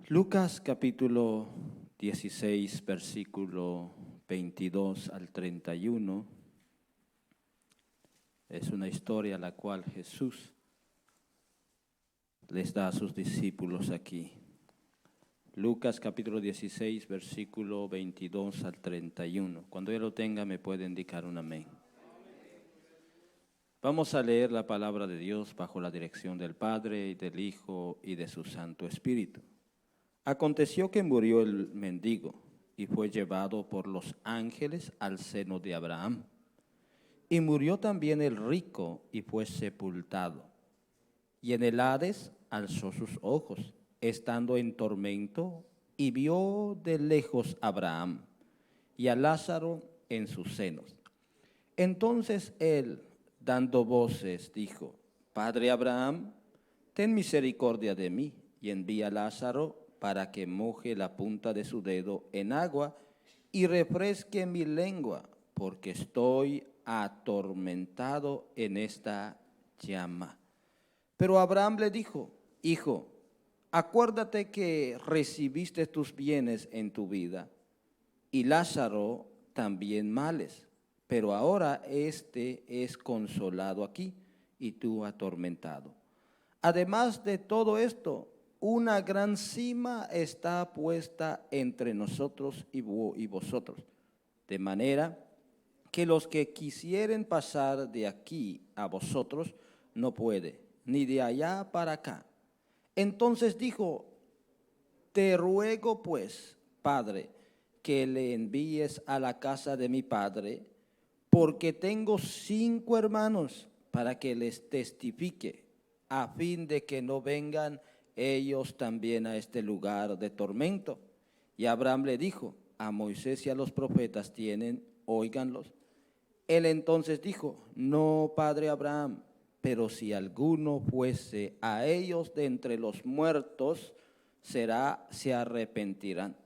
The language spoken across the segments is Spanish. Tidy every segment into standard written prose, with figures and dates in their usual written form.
Lucas capítulo 16, versículo 22 al 31, es una historia la cual Jesús les da a sus discípulos aquí. Lucas capítulo 16, versículo 22 al 31. Cuando ya lo tenga me puede indicar un amén. Vamos a leer la palabra de Dios bajo la dirección del Padre y del Hijo y de su Santo Espíritu. Aconteció que murió el mendigo y fue llevado por los ángeles al seno de Abraham. Y murió también el rico y fue sepultado. Y en el Hades alzó sus ojos, estando en tormento, y vio de lejos a Abraham y a Lázaro en sus senos. Entonces él, dando voces, dijo: Padre Abraham, ten misericordia de mí, y envía a Lázaro para que moje la punta de su dedo en agua y refresque mi lengua, porque estoy atormentado en esta llama. Pero Abraham le dijo: Hijo, acuérdate que recibiste tus bienes en tu vida, y Lázaro también males, pero ahora éste es consolado aquí, y tú atormentado. Además de todo esto, una gran sima está puesta entre nosotros y vosotros, de manera que los que quisieren pasar de aquí a vosotros no puede, ni de allá para acá. Entonces dijo: Te ruego pues, Padre, que le envíes a la casa de mi padre, porque tengo 5 hermanos, para que les testifique, a fin de que no vengan ellos también a este lugar de tormento. Y Abraham le dijo: A Moisés y a los profetas tienen, óiganlos. Él entonces dijo: No, padre Abraham, pero si alguno fuese a ellos de entre los muertos, se arrepentirán.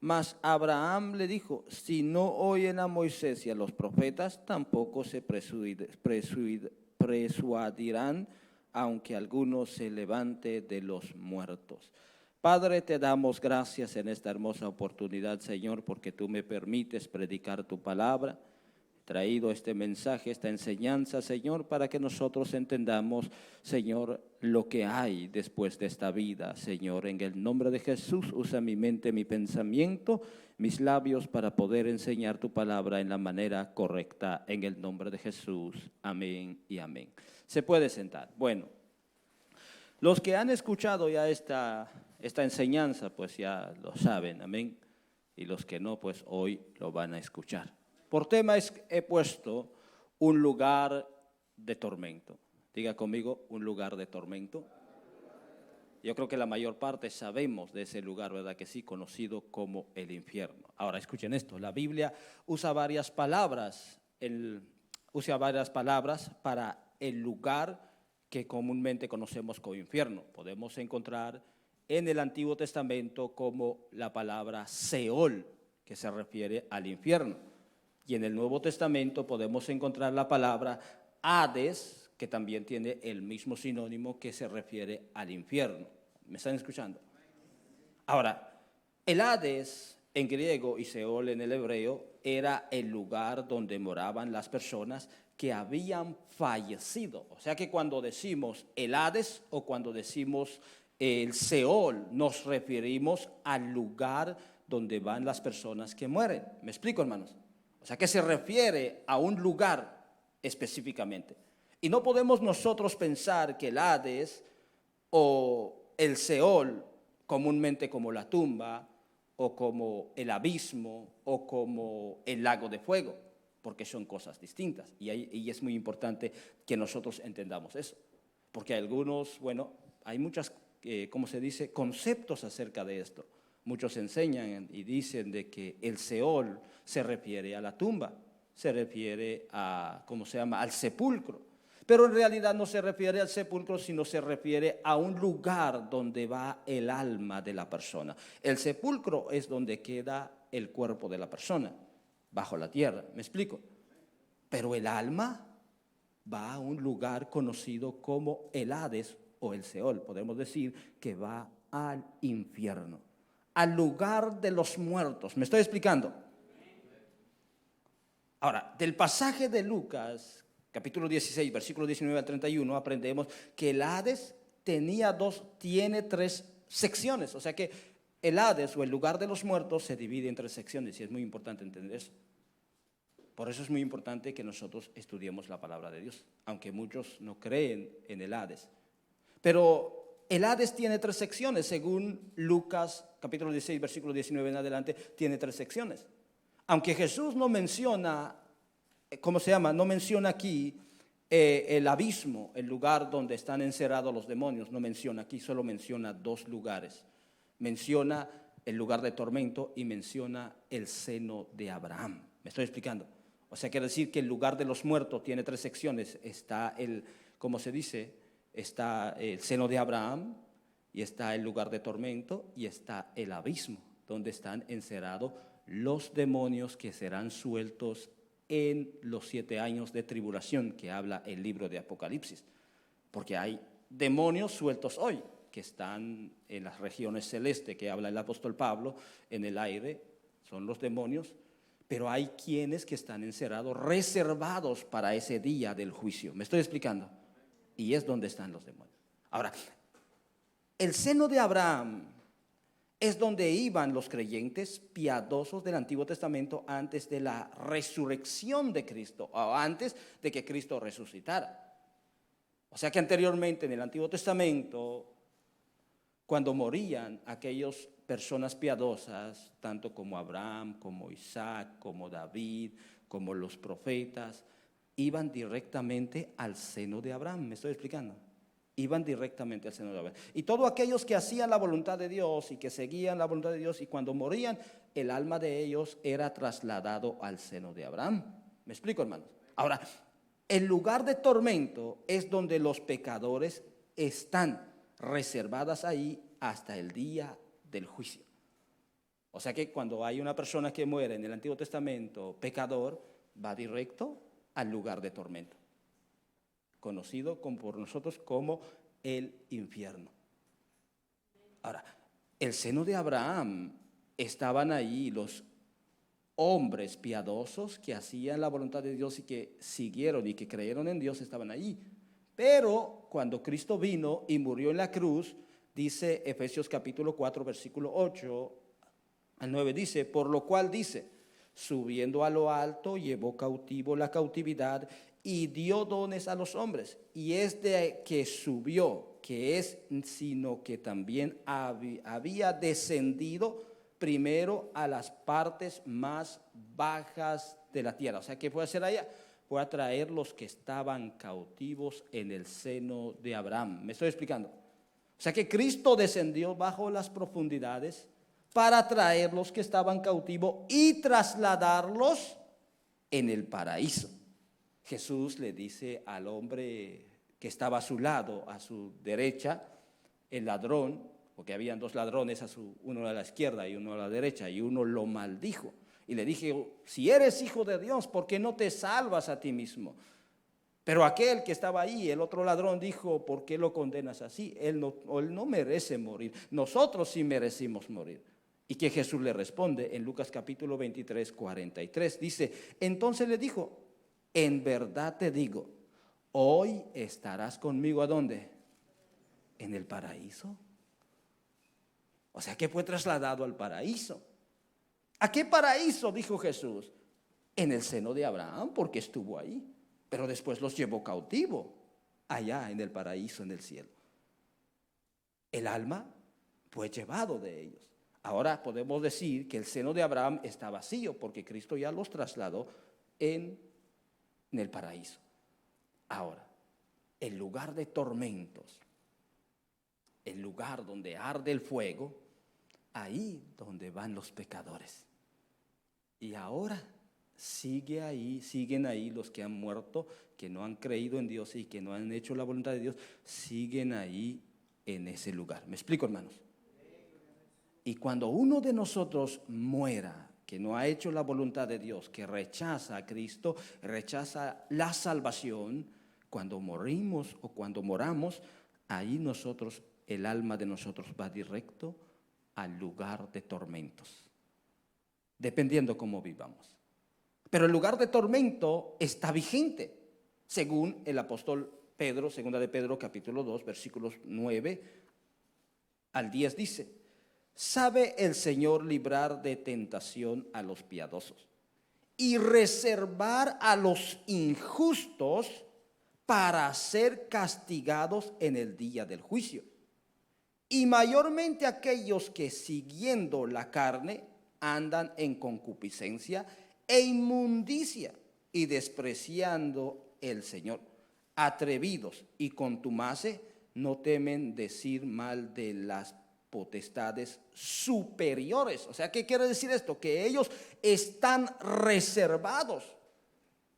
Mas Abraham le dijo: Si no oyen a Moisés y a los profetas, tampoco se persuadirán, aunque alguno se levante de los muertos. Padre, te damos gracias en esta hermosa oportunidad, Señor, porque tú me permites predicar tu palabra. Traído este mensaje, esta enseñanza, Señor, para que nosotros entendamos, Señor, lo que hay después de esta vida, Señor. En el nombre de Jesús, usa mi mente, mi pensamiento, mis labios para poder enseñar tu palabra en la manera correcta. En el nombre de Jesús, amén y amén. Se puede sentar. Bueno, los que han escuchado ya esta enseñanza, pues ya lo saben, amén. Y los que no, pues hoy lo van a escuchar. Por tema he puesto un lugar de tormento. Diga conmigo, un lugar de tormento. Yo creo que la mayor parte sabemos de ese lugar, ¿verdad que sí? Conocido como el infierno. Ahora escuchen esto, la Biblia usa varias palabras para el lugar que comúnmente conocemos como infierno. Podemos encontrar en el Antiguo Testamento como la palabra Seol, que se refiere al infierno. Y en el Nuevo Testamento podemos encontrar la palabra Hades, que también tiene el mismo sinónimo, que se refiere al infierno. ¿Me están escuchando? Ahora, el Hades en griego y Seol en el hebreo era el lugar donde moraban las personas que habían fallecido. O sea que cuando decimos el Hades o cuando decimos el Seol, nos referimos al lugar donde van las personas que mueren. ¿Me explico, hermanos? O sea que se refiere a un lugar específicamente. Y no podemos nosotros pensar que el Hades o el Seol, comúnmente como la tumba, o como el abismo, o como el lago de fuego, porque son cosas distintas. Y es muy importante que nosotros entendamos eso. Porque hay muchas, ¿cómo se dice?, conceptos acerca de esto. Muchos enseñan y dicen de que el Seol se refiere a la tumba, se refiere a, al sepulcro. Pero en realidad no se refiere al sepulcro, sino se refiere a un lugar donde va el alma de la persona. El sepulcro es donde queda el cuerpo de la persona, bajo la tierra, ¿me explico? Pero el alma va a un lugar conocido como el Hades o el Seol. Podemos decir que va al infierno, al lugar de los muertos. ¿Me estoy explicando? Ahora, del pasaje de Lucas, capítulo 16, versículo 19 al 31, aprendemos que el Hades tiene tres secciones. O sea que el Hades, o el lugar de los muertos, se divide en tres secciones, y es muy importante entender eso. Por eso es muy importante que nosotros estudiemos la palabra de Dios, aunque muchos no creen en el Hades. Pero el Hades tiene tres secciones, según Lucas, capítulo 16, versículo 19 en adelante, tiene tres secciones. Aunque Jesús no menciona, no menciona aquí el abismo, el lugar donde están encerrados los demonios, no menciona aquí, solo menciona dos lugares. Menciona el lugar de tormento y menciona el seno de Abraham. ¿Me estoy explicando? O sea, quiere decir que el lugar de los muertos tiene tres secciones. Está está el seno de Abraham, y está el lugar de tormento, y está el abismo, donde están encerrados los demonios que serán sueltos en los 7 años de tribulación que habla el libro de Apocalipsis. Porque hay demonios sueltos hoy que están en las regiones celestes que habla el apóstol Pablo, en el aire, son los demonios. Pero hay quienes que están encerrados, reservados para ese día del juicio. ¿Me estoy explicando? Y es donde están los demonios. Ahora, el seno de Abraham es donde iban los creyentes piadosos del Antiguo Testamento antes de la resurrección de Cristo, o antes de que Cristo resucitara. O sea que anteriormente en el Antiguo Testamento, cuando morían aquellas personas piadosas, tanto como Abraham, como Isaac, como David, como los profetas, iban directamente al seno de Abraham. ¿Me estoy explicando? Iban directamente al seno de Abraham. Y todos aquellos que hacían la voluntad de Dios y que seguían la voluntad de Dios, y cuando morían, el alma de ellos era trasladado al seno de Abraham. ¿Me explico, hermanos? Ahora, el lugar de tormento es donde los pecadores están reservadas ahí hasta el día del juicio. O sea que cuando hay una persona que muere en el Antiguo Testamento, pecador, va directo al lugar de tormento, conocido por nosotros como el infierno. Ahora, el seno de Abraham, estaban ahí los hombres piadosos que hacían la voluntad de Dios y que siguieron y que creyeron en Dios, estaban ahí. Pero cuando Cristo vino y murió en la cruz, dice Efesios capítulo 4, versículo 8 al 9, dice: por lo cual dice, subiendo a lo alto, llevó cautivo la cautividad y dio dones a los hombres. Y es de que subió, que es, sino que también había descendido primero a las partes más bajas de la tierra. O sea, ¿qué fue a hacer allá? Fue a traer los que estaban cautivos en el seno de Abraham. ¿Me estoy explicando? O sea que Cristo descendió bajo las profundidades para traer los que estaban cautivos y trasladarlos en el paraíso. Jesús le dice al hombre que estaba a su lado, a su derecha, el ladrón, porque habían dos ladrones, uno a la izquierda y uno a la derecha, y uno lo maldijo. Y le dije: si eres hijo de Dios, ¿por qué no te salvas a ti mismo? Pero aquel que estaba ahí, el otro ladrón, dijo: ¿por qué lo condenas así? Él no merece morir, nosotros sí merecimos morir. Y que Jesús le responde en Lucas capítulo 23, 43, dice: entonces le dijo: en verdad te digo, hoy estarás conmigo, ¿a dónde? En el paraíso. O sea que fue trasladado al paraíso. ¿A qué paraíso? Dijo Jesús. En el seno de Abraham, porque estuvo ahí. Pero después los llevó cautivo allá en el paraíso, en el cielo. El alma fue llevado de ellos. Ahora podemos decir que el seno de Abraham está vacío, porque Cristo ya los trasladó en el paraíso. Ahora, el lugar de tormentos, el lugar donde arde el fuego, ahí donde van los pecadores. Y ahora siguen ahí los que han muerto, que no han creído en Dios y que no han hecho la voluntad de Dios, siguen ahí en ese lugar. ¿Me explico, hermanos? Y cuando uno de nosotros muera, que no ha hecho la voluntad de Dios, que rechaza a Cristo, rechaza la salvación, cuando morimos o cuando moramos, ahí nosotros el alma de nosotros va directo al lugar de tormentos, dependiendo cómo vivamos. Pero el lugar de tormento está vigente, según el apóstol Pedro, segunda de Pedro, capítulo 2, versículos 9 al 10 dice: sabe el Señor librar de tentación a los piadosos y reservar a los injustos para ser castigados en el día del juicio. Y mayormente aquellos que siguiendo la carne andan en concupiscencia e inmundicia y despreciando el Señor. Atrevidos y contumaces, no temen decir mal de las potestades superiores. O sea, ¿qué quiere decir esto? Que ellos están reservados.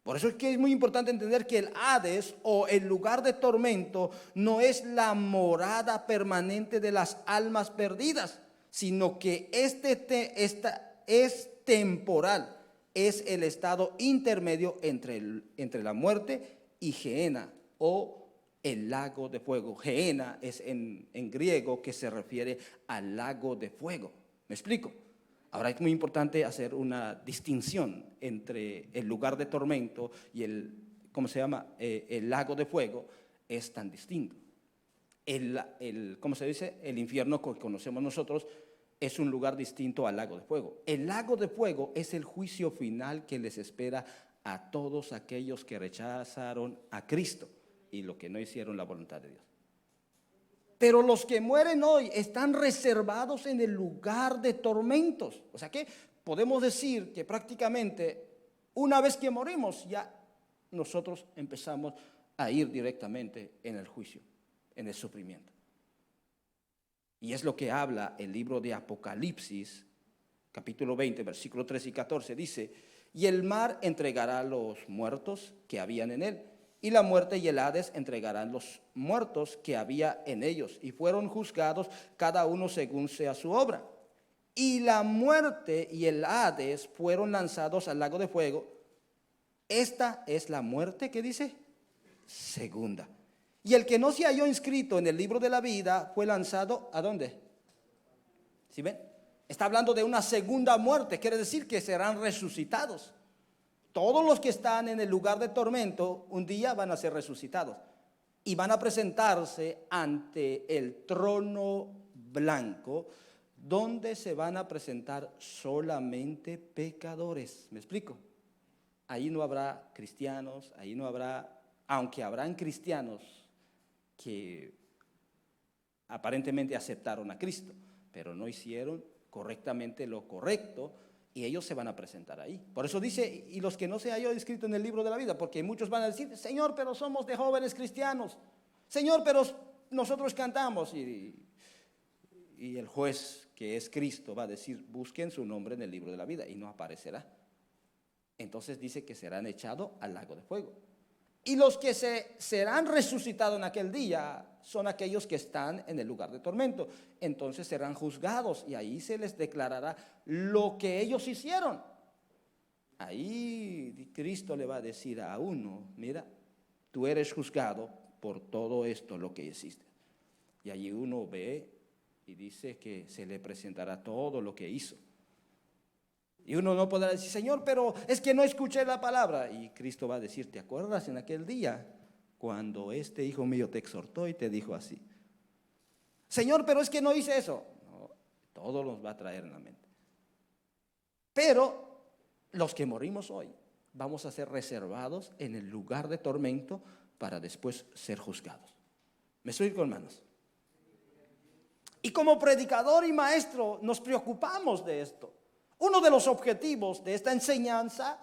Por eso es que es muy importante entender que el Hades o el lugar de tormento no es la morada permanente de las almas perdidas, sino que esta es temporal, es el estado intermedio entre la muerte y Gehenna o el lago de fuego. Gehenna es en griego, que se refiere al lago de fuego. ¿Me explico? Ahora es muy importante hacer una distinción entre el lugar de tormento y el lago de fuego. Es tan distinto. ¿Cómo se dice? El infierno que conocemos nosotros es un lugar distinto al lago de fuego. El lago de fuego es el juicio final que les espera a todos aquellos que rechazaron a Cristo y los que no hicieron la voluntad de Dios. Pero los que mueren hoy están reservados en el lugar de tormentos. O sea que podemos decir que prácticamente una vez que morimos ya nosotros empezamos a ir directamente en el juicio, en el sufrimiento. Y es lo que habla el libro de Apocalipsis, capítulo 20, versículos 13 y 14. Dice: y el mar entregará a los muertos que habían en él, y la muerte y el Hades entregarán los muertos que había en ellos, y fueron juzgados cada uno según sea su obra. Y la muerte y el Hades fueron lanzados al lago de fuego. Esta es la muerte, ¿qué dice? Segunda. Y el que no se halló inscrito en el libro de la vida fue lanzado ¿a dónde? ¿Sí ven? Está hablando de una segunda muerte, quiere decir que serán resucitados. Todos los que están en el lugar de tormento un día van a ser resucitados y van a presentarse ante el trono blanco, donde se van a presentar solamente pecadores. ¿Me explico? Ahí no habrá cristianos, ahí no habrá, aunque habrán cristianos que aparentemente aceptaron a Cristo, pero no hicieron correctamente lo correcto, y ellos se van a presentar ahí. Por eso dice: y los que no se hayan inscrito en el libro de la vida, porque muchos van a decir: Señor, pero somos de jóvenes cristianos. Señor, pero nosotros cantamos. Y el juez, que es Cristo, va a decir: busquen su nombre en el libro de la vida, y no aparecerá. Entonces dice que serán echados al lago de fuego. Y los que serán resucitados en aquel día son aquellos que están en el lugar de tormento. Entonces serán juzgados y ahí se les declarará lo que ellos hicieron. Ahí Cristo le va a decir a uno: mira, tú eres juzgado por todo esto, lo que hiciste. Y allí uno ve y dice que se le presentará todo lo que hizo. Y uno no podrá decir: Señor, pero es que no escuché la palabra. Y Cristo va a decir: ¿te acuerdas en aquel día cuando este hijo mío te exhortó y te dijo así? Señor, pero es que no hice eso. No, todo nos va a traer en la mente. Pero los que morimos hoy vamos a ser reservados en el lugar de tormento para después ser juzgados. ¿Me explico, hermanos? Y como predicador y maestro nos preocupamos de esto. Uno de los objetivos de esta enseñanza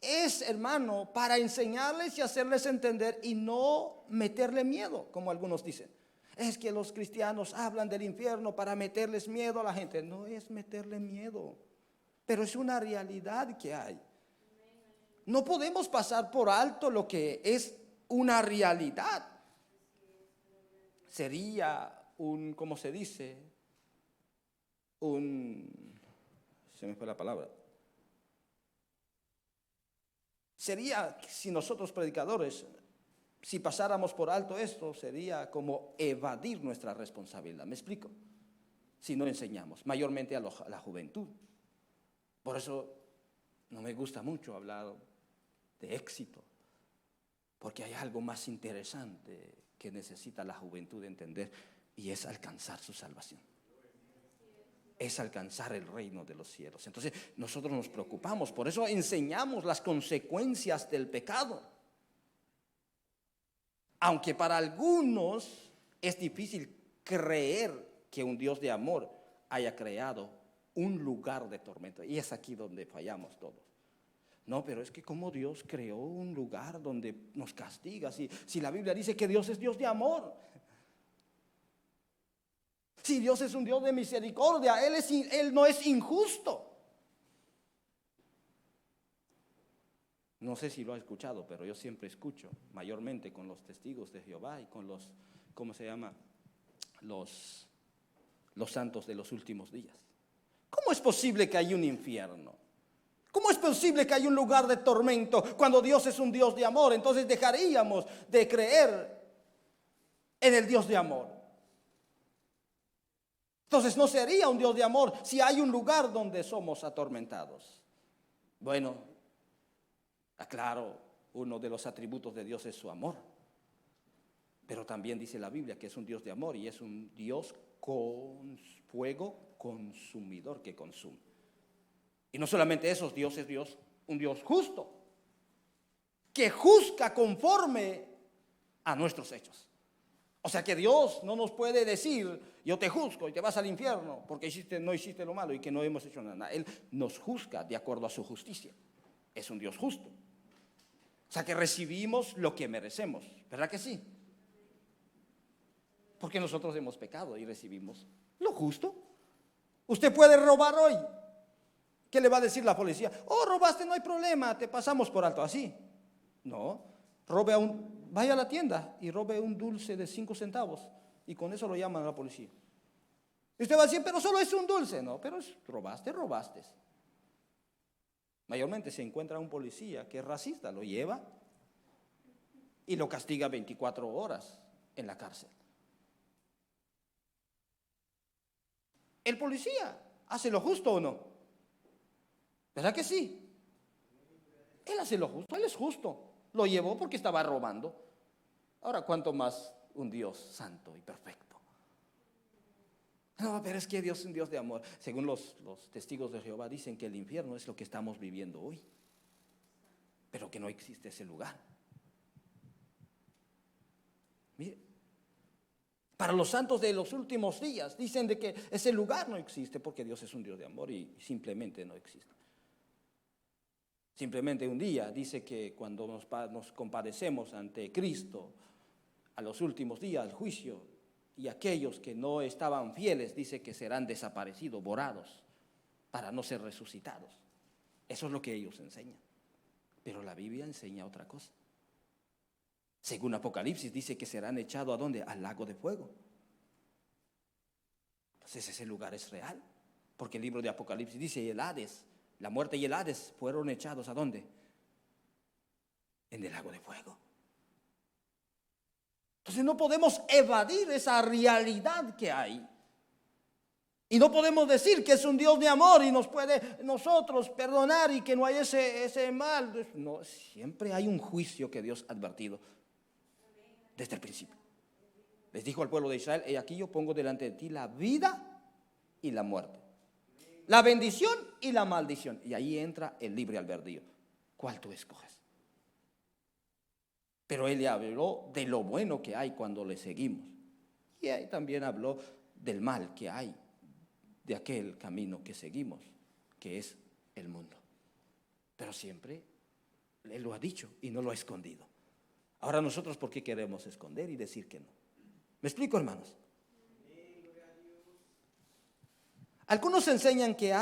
es, hermano, para enseñarles y hacerles entender y no meterle miedo, como algunos dicen. Es que los cristianos hablan del infierno para meterles miedo a la gente. No es meterle miedo, pero es una realidad que hay. No podemos pasar por alto lo que es una realidad. Sería ¿cómo se dice? Se me fue la palabra. Sería, si nosotros predicadores si pasáramos por alto esto, sería como evadir nuestra responsabilidad. ¿Me explico? Si no enseñamos, mayormente a la juventud. Por eso no me gusta mucho hablar de éxito, porque hay algo más interesante que necesita la juventud entender, y es alcanzar su salvación. Es alcanzar el reino de los cielos. Entonces nosotros nos preocupamos, por eso enseñamos las consecuencias del pecado. Aunque para algunos es difícil creer que un Dios de amor haya creado un lugar de tormento. Y es aquí donde fallamos todos. No, pero es que como Dios creó un lugar donde nos castiga. Si la Biblia dice que Dios es Dios de amor. Si Dios es un Dios de misericordia, Él no es injusto. No sé si lo ha escuchado, pero yo siempre escucho, mayormente con los testigos de Jehová y con los, ¿cómo se llama? Los santos de los últimos días. ¿Cómo es posible que hay un infierno? ¿Cómo es posible que hay un lugar de tormento cuando Dios es un Dios de amor? Entonces dejaríamos de creer en el Dios de amor. Entonces no sería un Dios de amor si hay un lugar donde somos atormentados. Bueno, aclaro, uno de los atributos de Dios es su amor. Pero también dice la Biblia que es un Dios de amor y es un Dios con fuego consumidor que consume. Y no solamente eso, Dios es Dios, un Dios justo, que juzga conforme a nuestros hechos. O sea que Dios no nos puede decir, yo te juzgo y te vas al infierno porque no hiciste lo malo y que no hemos hecho nada. Él nos juzga de acuerdo a su justicia. Es un Dios justo. O sea que recibimos lo que merecemos, ¿verdad que sí? Porque nosotros hemos pecado y recibimos lo justo. Usted puede robar hoy. ¿Qué le va a decir la policía? Oh, robaste, no hay problema, te pasamos por alto. Así. No, vaya a la tienda y robe un dulce de 5 centavos y con eso lo llaman a la policía. Y usted va a decir, pero solo es un dulce. No, pero robaste. Mayormente se encuentra un policía que es racista, lo lleva y lo castiga 24 horas en la cárcel. ¿El policía hace lo justo o no? ¿Verdad que sí? Él hace lo justo, él es justo. Lo llevó porque estaba robando. Ahora, ¿cuánto más un Dios santo y perfecto? No, pero es que Dios es un Dios de amor. Según los testigos de Jehová dicen que el infierno es lo que estamos viviendo hoy, pero que no existe ese lugar. Mire, para los santos de los últimos días dicen de que ese lugar no existe porque Dios es un Dios de amor y simplemente no existe. Simplemente un día dice que cuando nos compadecemos ante Cristo a los últimos días, el juicio, y aquellos que no estaban fieles, dice que serán desaparecidos, borrados, para no ser resucitados. Eso es lo que ellos enseñan. Pero la Biblia enseña otra cosa. Según Apocalipsis dice que serán echados ¿a dónde? Al lago de fuego. Entonces ese lugar es real, porque el libro de Apocalipsis dice, y el Hades, la muerte y el Hades fueron echados ¿a dónde? En el lago de fuego. Entonces no podemos evadir esa realidad que hay. Y no podemos decir que es un Dios de amor y nos puede nosotros perdonar y que no hay ese mal. No, siempre hay un juicio que Dios ha advertido desde el principio. Les dijo al pueblo de Israel, he aquí yo pongo delante de ti la vida y la muerte, la bendición y la maldición. Y ahí entra el libre albedrío. ¿Cuál tú escoges? Pero él le habló de lo bueno que hay cuando le seguimos. Y ahí también habló del mal que hay de aquel camino que seguimos, que es el mundo. Pero siempre él lo ha dicho y no lo ha escondido. Ahora nosotros, ¿por qué queremos esconder y decir que no? ¿Me explico, hermanos? Algunos enseñan que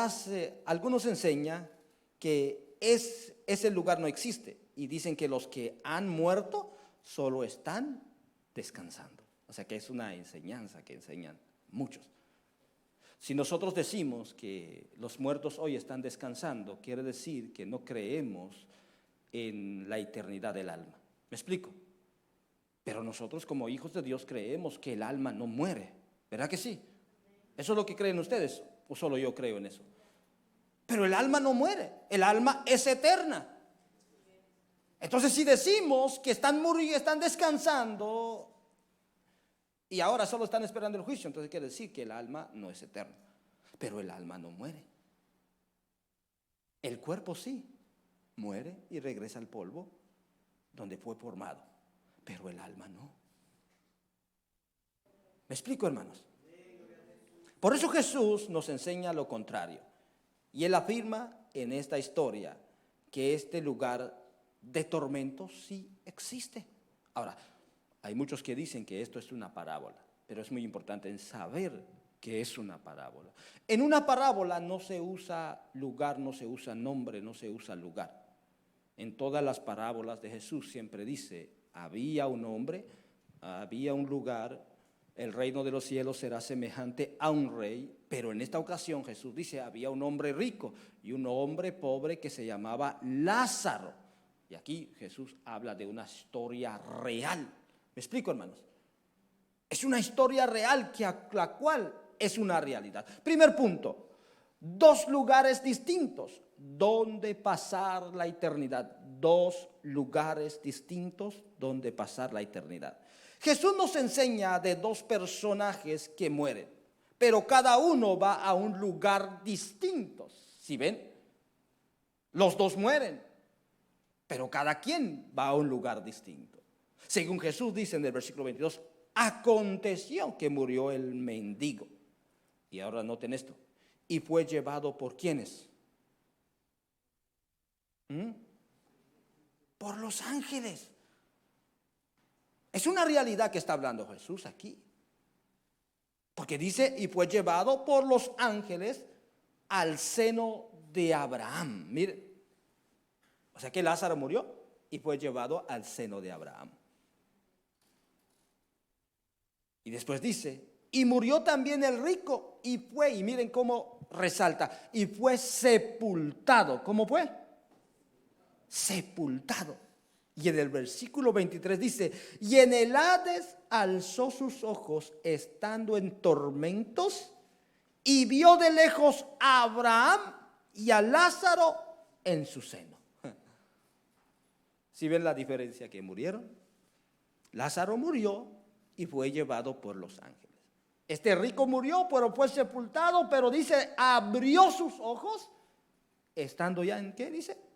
ese lugar no existe y dicen que los que han muerto solo están descansando. O sea que es una enseñanza que enseñan muchos. Si nosotros decimos que los muertos hoy están descansando, quiere decir que no creemos en la eternidad del alma. ¿Me explico? Pero nosotros como hijos de Dios creemos que el alma no muere, ¿verdad que sí? ¿Eso es lo que creen ustedes o solo yo creo en eso? Pero el alma no muere, el alma es eterna. Entonces si decimos que están muriendo, están descansando y ahora solo están esperando el juicio, entonces quiere decir que el alma no es eterna. Pero el alma no muere. El cuerpo sí muere y regresa al polvo donde fue formado, pero el alma no. ¿Me explico, hermanos? Por eso Jesús nos enseña lo contrario. Y él afirma en esta historia que este lugar de tormento sí existe. Ahora, hay muchos que dicen que esto es una parábola, pero es muy importante en saber que es una parábola. En una parábola no se usa lugar, no se usa nombre, no se usa lugar. En todas las parábolas de Jesús siempre dice, había un hombre, había un lugar, el reino de los cielos será semejante a un rey, pero en esta ocasión Jesús dice, había un hombre rico y un hombre pobre que se llamaba Lázaro. Y aquí Jesús habla de una historia real. ¿Me explico, hermanos? Es una historia real que a la cual es una realidad. Primer punto, dos lugares distintos donde pasar la eternidad. Dos lugares distintos donde pasar la eternidad. Jesús nos enseña de dos personajes que mueren, pero cada uno va a un lugar distinto. ¿Sí ven? Los dos mueren, pero cada quien va a un lugar distinto. Según Jesús dice en el versículo 22, aconteció que murió el mendigo. Y ahora noten esto. Y fue llevado por ¿quiénes? Por los ángeles. Es una realidad que está hablando Jesús aquí. Porque dice, y fue llevado por los ángeles al seno de Abraham. Mire, o sea que Lázaro murió y fue llevado al seno de Abraham. Y después dice, y murió también el rico y fue, y miren cómo resalta, y fue sepultado. ¿Cómo fue? Sepultado. Y en el versículo 23 dice, y en el Hades alzó sus ojos estando en tormentos y vio de lejos a Abraham y a Lázaro en su seno. ¿Sí ven la diferencia que murieron? Lázaro murió y fue llevado por los ángeles. Este rico murió, pero fue sepultado, pero dice, abrió sus ojos, estando ya en ¿qué dice?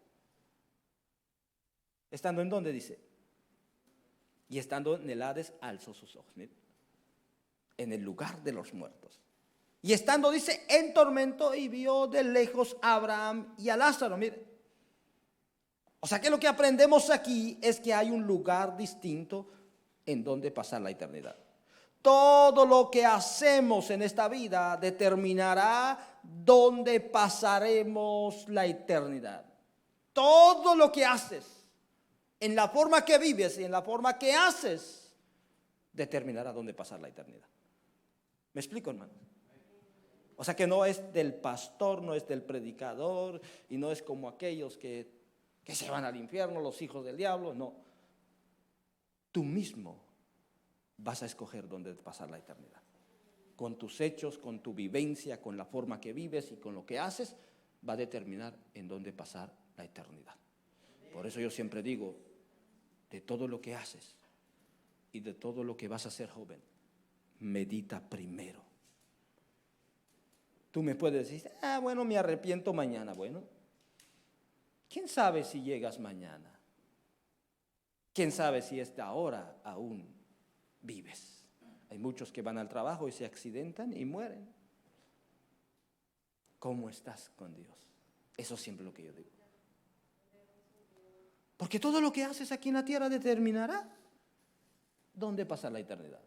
¿Estando en dónde dice? Y estando en el Hades alzó sus ojos, ¿sí? En el lugar de los muertos. Y estando, dice, en tormento y vio de lejos a Abraham y a Lázaro, mire. O sea que lo que aprendemos aquí es que hay un lugar distinto en donde pasar la eternidad. Todo lo que hacemos en esta vida determinará dónde pasaremos la eternidad. Todo lo que haces, en la forma que vives y en la forma que haces, determinará dónde pasar la eternidad. ¿Me explico, hermano? O sea que no es del pastor, no es del predicador y no es como aquellos que se van al infierno, los hijos del diablo, no. Tú mismo vas a escoger dónde pasar la eternidad. Con tus hechos, con tu vivencia, con la forma que vives y con lo que haces, va a determinar en dónde pasar la eternidad. Por eso yo siempre digo, de todo lo que haces y de todo lo que vas a hacer, joven, medita primero. Tú me puedes decir, bueno, me arrepiento mañana. Bueno, ¿quién sabe si llegas mañana? ¿Quién sabe si esta hora aún vives? Hay muchos que van al trabajo y se accidentan y mueren. ¿Cómo estás con Dios? Eso es siempre lo que yo digo. Porque todo lo que haces aquí en la tierra determinará dónde pasar la eternidad.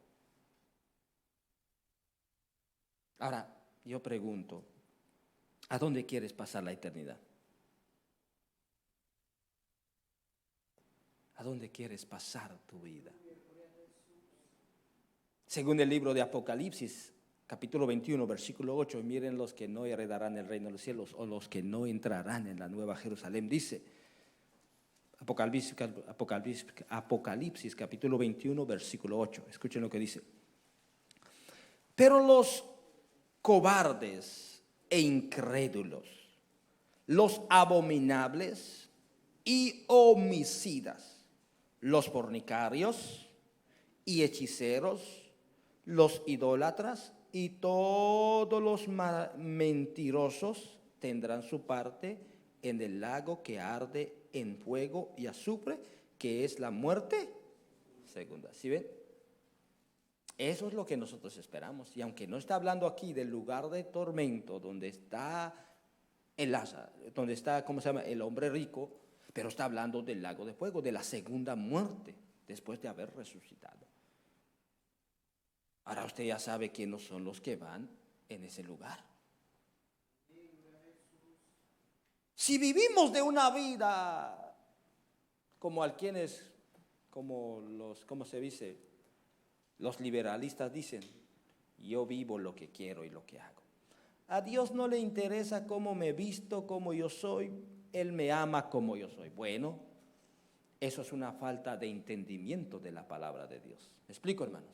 Ahora, yo pregunto, ¿a dónde quieres pasar la eternidad? ¿A dónde quieres pasar tu vida? Según el libro de Apocalipsis, capítulo 21, versículo 8, miren los que no heredarán el reino de los cielos o los que no entrarán en la nueva Jerusalén, dice, Apocalipsis capítulo 21, versículo 8. Escuchen lo que dice. Pero los cobardes e incrédulos, los abominables y homicidas, los fornicarios y hechiceros, los idólatras y todos los mentirosos tendrán su parte en el lago que arde en fuego y azufre, que es la muerte segunda. ¿Sí ven? Eso es lo que nosotros esperamos. Y aunque no está hablando aquí del lugar de tormento donde está donde está, ¿cómo se llama?, el hombre rico, pero está hablando del lago de fuego, de la segunda muerte, después de haber resucitado. Ahora usted ya sabe quiénes son los que van en ese lugar. Si vivimos de una vida como ¿cómo se dice? Los liberalistas dicen, yo vivo lo que quiero y lo que hago. A Dios no le interesa cómo me visto, cómo yo soy, Él me ama como yo soy. Bueno, eso es una falta de entendimiento de la palabra de Dios. ¿Me explico, hermanos?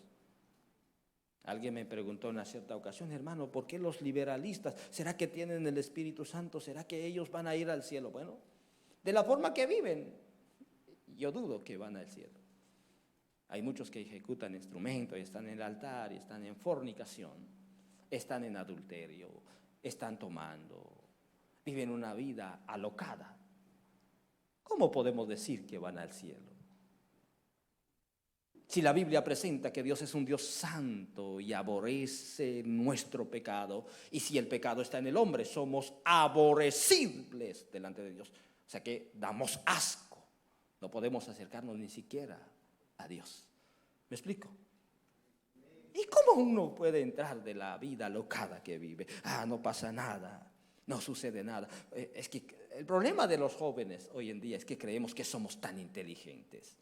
Alguien me preguntó en una cierta ocasión, hermano, ¿por qué los liberalistas? ¿Será que tienen el Espíritu Santo? ¿Será que ellos van a ir al cielo? Bueno, de la forma que viven, yo dudo que van al cielo. Hay muchos que ejecutan instrumentos y están en el altar y están en fornicación, están en adulterio, están tomando, viven una vida alocada. ¿Cómo podemos decir que van al cielo? Si la Biblia presenta que Dios es un Dios santo y aborrece nuestro pecado, y si el pecado está en el hombre, somos aborrecibles delante de Dios. O sea que damos asco, no podemos acercarnos ni siquiera a Dios. ¿Me explico? ¿Y cómo uno puede entrar de la vida alocada que vive? No pasa nada, no sucede nada. Es que el problema de los jóvenes hoy en día es que creemos que somos tan inteligentes.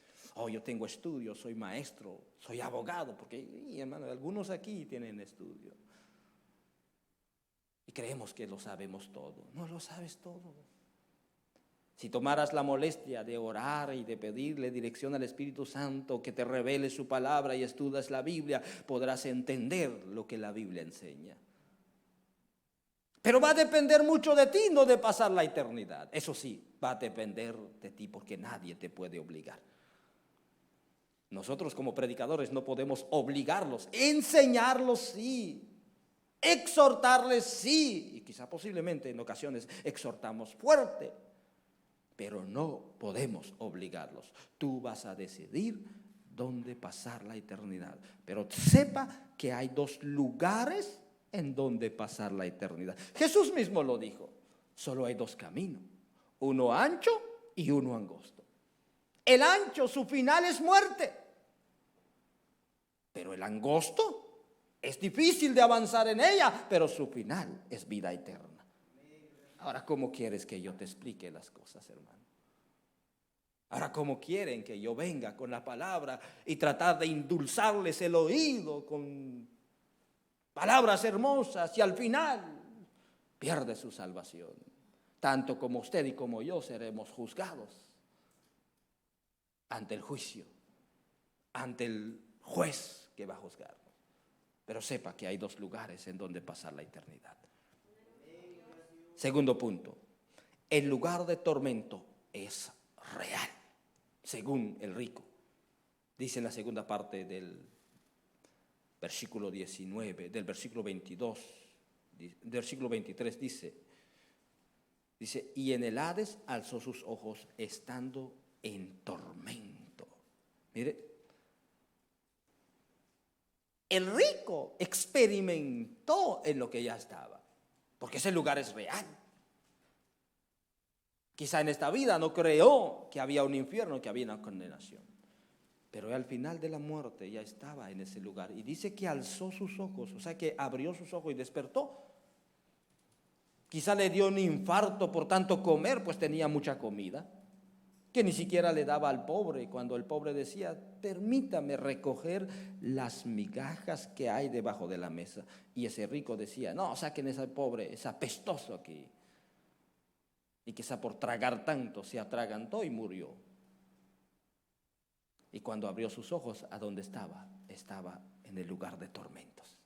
Yo tengo estudios, soy maestro, soy abogado, porque, hermano, algunos aquí tienen estudio. Y creemos que lo sabemos todo. No lo sabes todo. Si tomaras la molestia de orar y de pedirle dirección al Espíritu Santo, que te revele su palabra y estudias la Biblia, podrás entender lo que la Biblia enseña. Pero va a depender mucho de ti, no de pasar la eternidad. Eso sí, va a depender de ti porque nadie te puede obligar. Nosotros como predicadores no podemos obligarlos, enseñarlos sí, exhortarles sí, y quizá posiblemente en ocasiones exhortamos fuerte. Pero no podemos obligarlos. Tú vas a decidir dónde pasar la eternidad. Pero sepa que hay dos lugares en donde pasar la eternidad. Jesús mismo lo dijo. Solo hay dos caminos. Uno ancho y uno angosto. El ancho, su final es muerte. Pero el angosto es difícil de avanzar en ella, pero su final es vida eterna. Ahora, ¿cómo quieres que yo te explique las cosas, hermano? Ahora, ¿cómo quieren que yo venga con la palabra y tratar de endulzarles el oído con palabras hermosas y al final pierde su salvación? Tanto como usted y como yo seremos juzgados ante el juicio, ante el juez que va a juzgarnos. Pero sepa que hay dos lugares en donde pasar la eternidad. Segundo punto, el lugar de tormento es real, según el rico. Dice en la segunda parte del versículo 19, del versículo 22, del versículo 23 dice, y en el Hades alzó sus ojos estando en tormento. Mire, el rico experimentó en lo que ya estaba. Porque ese lugar es real. Quizá en esta vida no creyó que había un infierno, que había una condenación. Pero al final de la muerte ya estaba en ese lugar. Y dice que alzó sus ojos, o sea que abrió sus ojos y despertó. Quizá le dio un infarto por tanto comer, pues tenía mucha comida, que ni siquiera le daba al pobre. Cuando el pobre decía, permítame recoger las migajas que hay debajo de la mesa. Y ese rico decía, no, saquen ese pobre, es apestoso aquí. Y quizá por tragar tanto se atragantó y murió. Y cuando abrió sus ojos, ¿a dónde estaba? Estaba en el lugar de tormentos.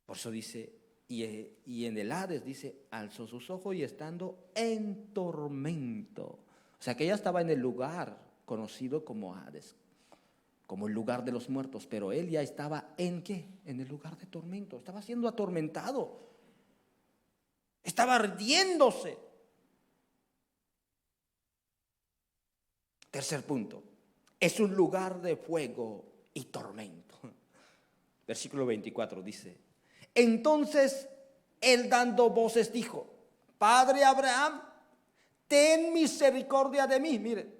Por eso dice, y en el Hades dice, alzó sus ojos y estando en tormento. O sea que ella estaba en el lugar conocido como Hades, como el lugar de los muertos, pero él ya estaba ¿en qué? En el lugar de tormento, estaba siendo atormentado, estaba ardiéndose. Tercer punto, es un lugar de fuego y tormento. Versículo 24 dice, entonces él dando voces dijo, Padre Abraham, ten misericordia de mí, mire,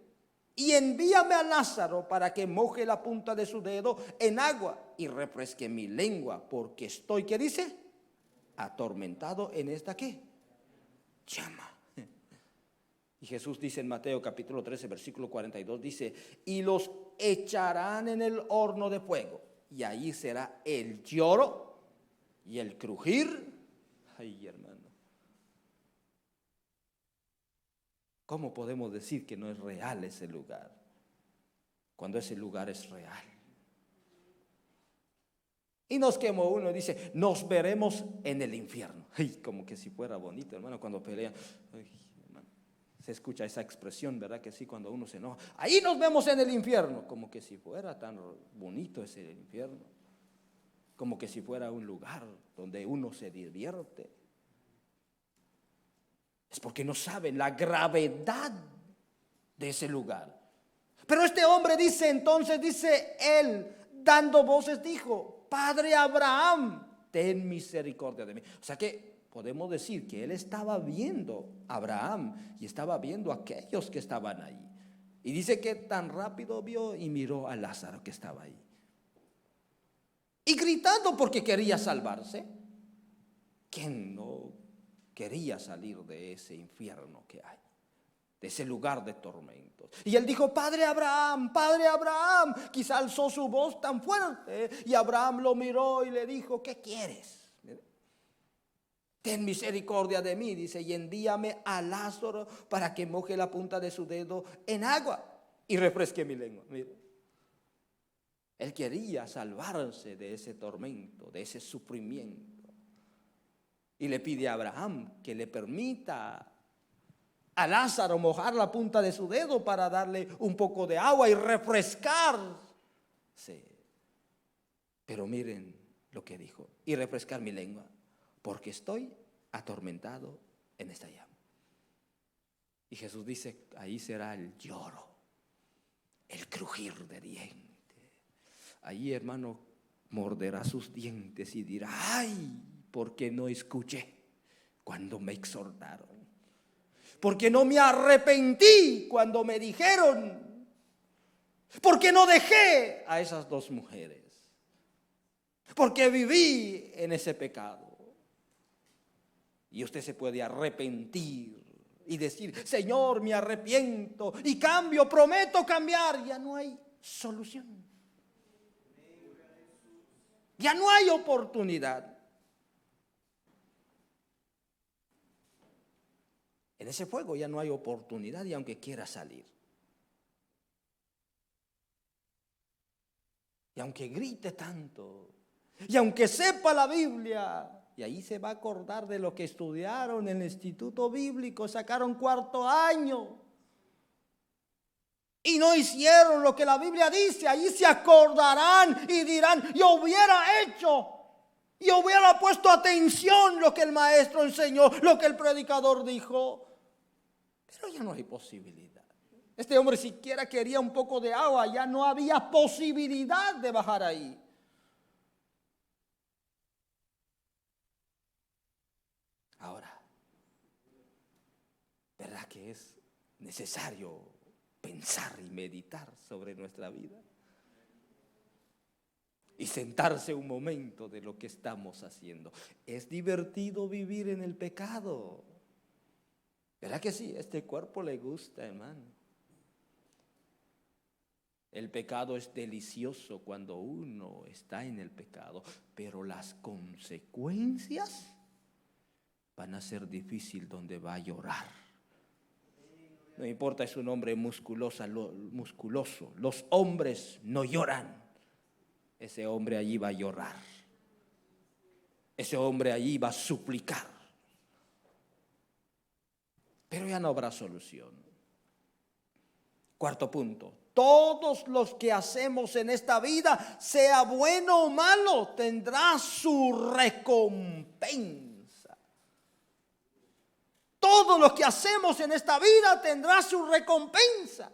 y envíame a Lázaro para que moje la punta de su dedo en agua y refresque mi lengua, porque estoy, ¿qué dice? Atormentado en esta, ¿qué? Llama. Y Jesús dice en Mateo capítulo 13, versículo 42, dice, y los echarán en el horno de fuego, y ahí será el lloro y el crujir. Ay, hermano, ¿cómo podemos decir que no es real ese lugar cuando ese lugar es real? Y nos quemó uno, dice, nos veremos en el infierno. Ay, como que si fuera bonito, hermano, cuando pelean. Ay, hermano, se escucha esa expresión, ¿verdad que sí? Cuando uno se enoja, ahí nos vemos en el infierno, como que si fuera tan bonito ese infierno, como que si fuera un lugar donde uno se divierte. Es porque no saben la gravedad de ese lugar. Pero este hombre dice, entonces dice él, dando voces, dijo, Padre Abraham, ten misericordia de mí. O sea que podemos decir que él estaba viendo a Abraham y estaba viendo a aquellos que estaban ahí. Y dice que tan rápido vio y miró a Lázaro que estaba ahí. Y gritando porque quería salvarse. ¿Quién no quería salir de ese infierno que hay? De ese lugar de tormentos. Y él dijo, Padre Abraham, quizá alzó su voz tan fuerte. Y Abraham lo miró y le dijo, ¿qué quieres? Ten misericordia de mí, dice, y envíame a Lázaro para que moje la punta de su dedo en agua y refresque mi lengua. Mire, él quería salvarse de ese tormento, de ese sufrimiento. Y le pide a Abraham que le permita a Lázaro mojar la punta de su dedo para darle un poco de agua y refrescarse. Pero miren lo que dijo, y refrescar mi lengua, porque estoy atormentado en esta llama. Y Jesús dice, ahí será el lloro, el crujir de dientes. Ahí, hermano, morderá sus dientes y dirá, ay, ¿por qué no escuché cuando me exhortaron? Porque no me arrepentí cuando me dijeron. Porque no dejé a esas dos mujeres. Porque viví en ese pecado. Y usted se puede arrepentir y decir, Señor, me arrepiento y cambio, prometo cambiar. Ya no hay solución. Ya no hay oportunidad. En ese fuego ya no hay oportunidad y aunque quiera salir. Y aunque grite tanto. Y aunque sepa la Biblia. Y ahí se va a acordar de lo que estudiaron en el instituto bíblico. Sacaron cuarto año. Y no hicieron lo que la Biblia dice. Ahí se acordarán y dirán, yo hubiera hecho. Yo hubiera puesto atención lo que el maestro enseñó, lo que el predicador dijo. Pero ya no hay posibilidad. Este hombre siquiera quería un poco de agua, ya no había posibilidad de bajar ahí. Ahora, ¿verdad que es necesario pensar y meditar sobre nuestra vida? Y sentarse un momento de lo que estamos haciendo. Es divertido vivir en el pecado. ¿Verdad que sí? Este cuerpo le gusta, hermano. El pecado es delicioso cuando uno está en el pecado, pero las consecuencias van a ser difíciles donde va a llorar. No importa, es un hombre musculoso. Los hombres no lloran. Ese hombre allí va a llorar. Ese hombre allí va a suplicar. Pero ya no habrá solución. Cuarto punto. Todos los que hacemos en esta vida, sea bueno o malo, tendrá su recompensa. Todo lo que hacemos en esta vida tendrá su recompensa.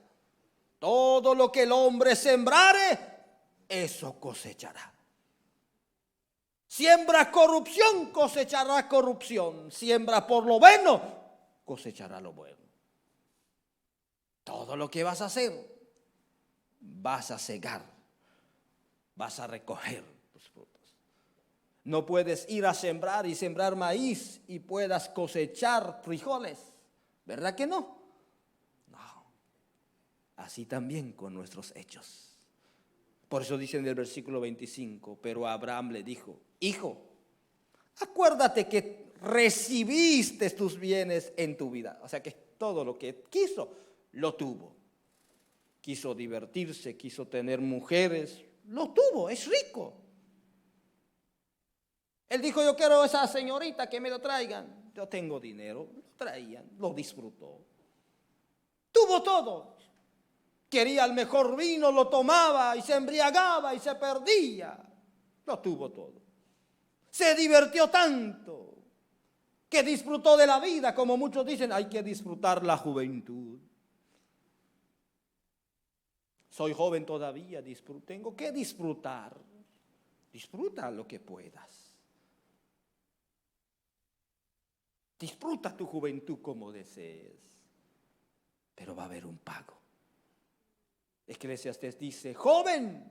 Todo lo que el hombre sembrare, eso cosechará. Siembra corrupción, cosechará corrupción. Siembra por lo bueno, cosechará lo bueno. Todo lo que vas a hacer, vas a cegar, vas a recoger tus frutos. No puedes ir a sembrar y sembrar maíz y puedas cosechar frijoles, ¿verdad que no? No. Así también con nuestros hechos. Por eso dice en el versículo 25, pero Abraham le dijo, hijo, acuérdate que recibiste tus bienes en tu vida. O sea que todo lo que quiso, lo tuvo. Quiso divertirse, quiso tener mujeres, lo tuvo, es rico. Él dijo, yo quiero esa señorita que me lo traigan. Yo tengo dinero, lo traían, lo disfrutó. Tuvo todo. Quería el mejor vino, lo tomaba y se embriagaba y se perdía. Lo tuvo todo. Se divirtió tanto que disfrutó de la vida, como muchos dicen, hay que disfrutar la juventud. Soy joven todavía, tengo que disfrutar. Disfruta lo que puedas. Disfruta tu juventud como desees. Pero va a haber un pago. Eclesiastés dice, joven,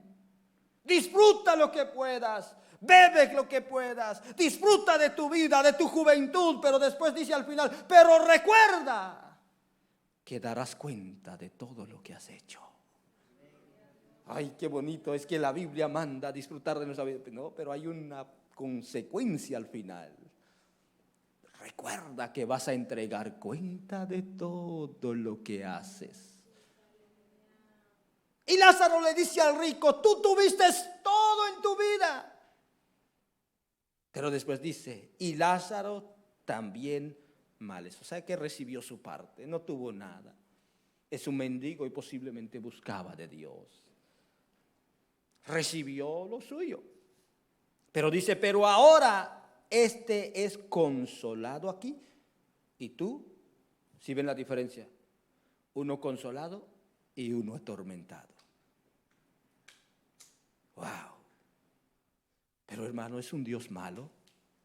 disfruta lo que puedas. Bebe lo que puedas. Disfruta de tu vida, de tu juventud. Pero después dice al final, pero recuerda que darás cuenta de todo lo que has hecho. Ay, qué bonito, es que la Biblia manda a disfrutar de nuestra vida. No, pero hay una consecuencia al final. Recuerda que vas a entregar cuenta de todo lo que haces. Y Lázaro le dice al rico, tú tuviste todo en tu vida. Pero después dice, y Lázaro también males. O sea que recibió su parte, no tuvo nada. Es un mendigo y posiblemente buscaba de Dios. Recibió lo suyo. Pero dice, pero ahora este es consolado aquí. Y tú, ¿sí ven la diferencia? Uno consolado y uno atormentado. Wow. Pero hermano, ¿es un Dios malo?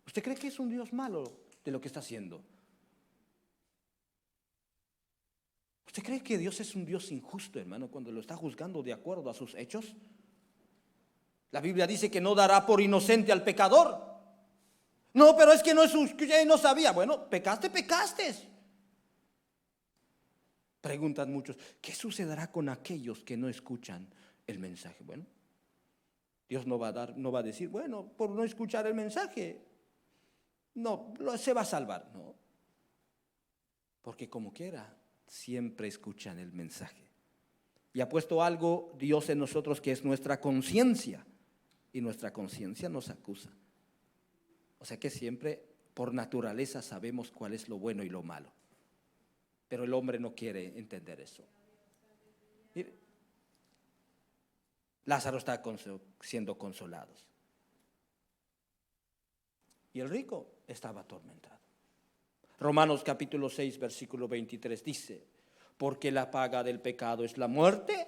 ¿Usted cree que es un Dios malo de lo que está haciendo? ¿Usted cree que Dios es un Dios injusto, hermano, cuando lo está juzgando de acuerdo a sus hechos? La Biblia dice que no dará por inocente al pecador. No, pero es que no es que no sabía. Bueno, pecaste. Preguntan muchos, ¿qué sucederá con aquellos que no escuchan el mensaje? Bueno, Dios no va a decir, bueno, por no escuchar el mensaje, no, se va a salvar. No, porque como quiera, siempre escuchan el mensaje. Y ha puesto algo Dios en nosotros que es nuestra conciencia. Y nuestra conciencia nos acusa. O sea que siempre por naturaleza sabemos cuál es lo bueno y lo malo. Pero el hombre no quiere entender eso. Mire, Lázaro está siendo consolado. Y el rico estaba atormentado. Romanos capítulo 6, versículo 23 dice, porque la paga del pecado es la muerte.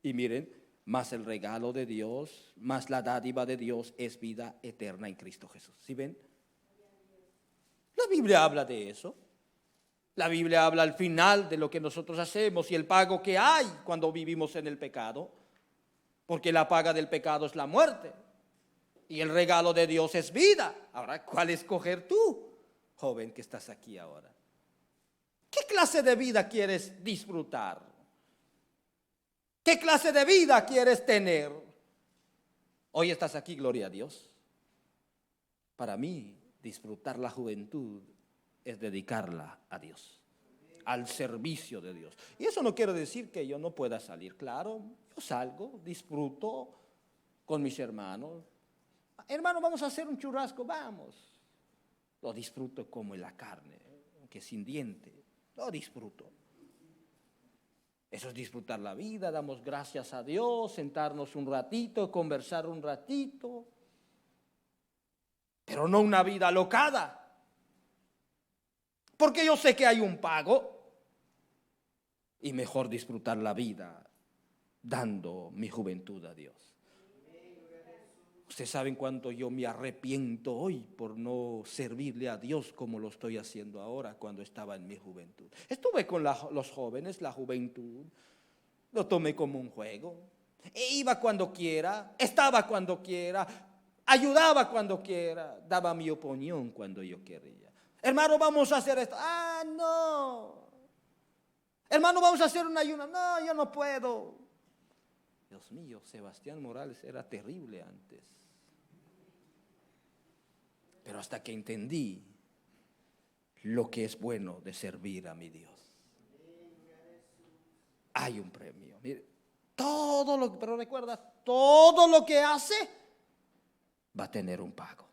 Y miren, más el regalo de Dios, más la dádiva de Dios es vida eterna en Cristo Jesús. ¿Sí ven? La Biblia habla de eso. La Biblia habla al final de lo que nosotros hacemos y el pago que hay cuando vivimos en el pecado. Porque la paga del pecado es la muerte y el regalo de Dios es vida. Ahora, ¿cuál escoger tú, joven que estás aquí ahora? ¿Qué clase de vida quieres disfrutar? ¿Qué clase de vida quieres tener? Hoy estás aquí, gloria a Dios. Para mí, disfrutar la juventud es dedicarla a Dios. al servicio de Dios. Y eso no quiere decir que yo no pueda salir. Claro, yo salgo, disfruto con mis hermanos. Hermano, vamos a hacer un churrasco, vamos. Lo disfruto como en la carne, aunque sin diente, lo disfruto. Eso es disfrutar la vida, damos gracias a Dios, sentarnos un ratito, conversar un ratito, pero no una vida alocada. Porque yo sé que hay un pago y mejor disfrutar la vida dando mi juventud a Dios. Ustedes saben cuánto yo me arrepiento hoy por no servirle a Dios como lo estoy haciendo ahora cuando estaba en mi juventud. Estuve con los jóvenes, la juventud, lo tomé como un juego. E iba cuando quiera, estaba cuando quiera, ayudaba cuando quiera, daba mi opinión cuando yo quería. Hermano, vamos a hacer esto. Ah, no. Hermano, vamos a hacer un ayuno. No, yo no puedo. Dios mío, Sebastián Morales era terrible antes. Pero hasta que entendí lo que es bueno de servir a mi Dios. Hay un premio. Mire, pero recuerda, todo lo que hace va a tener un pago.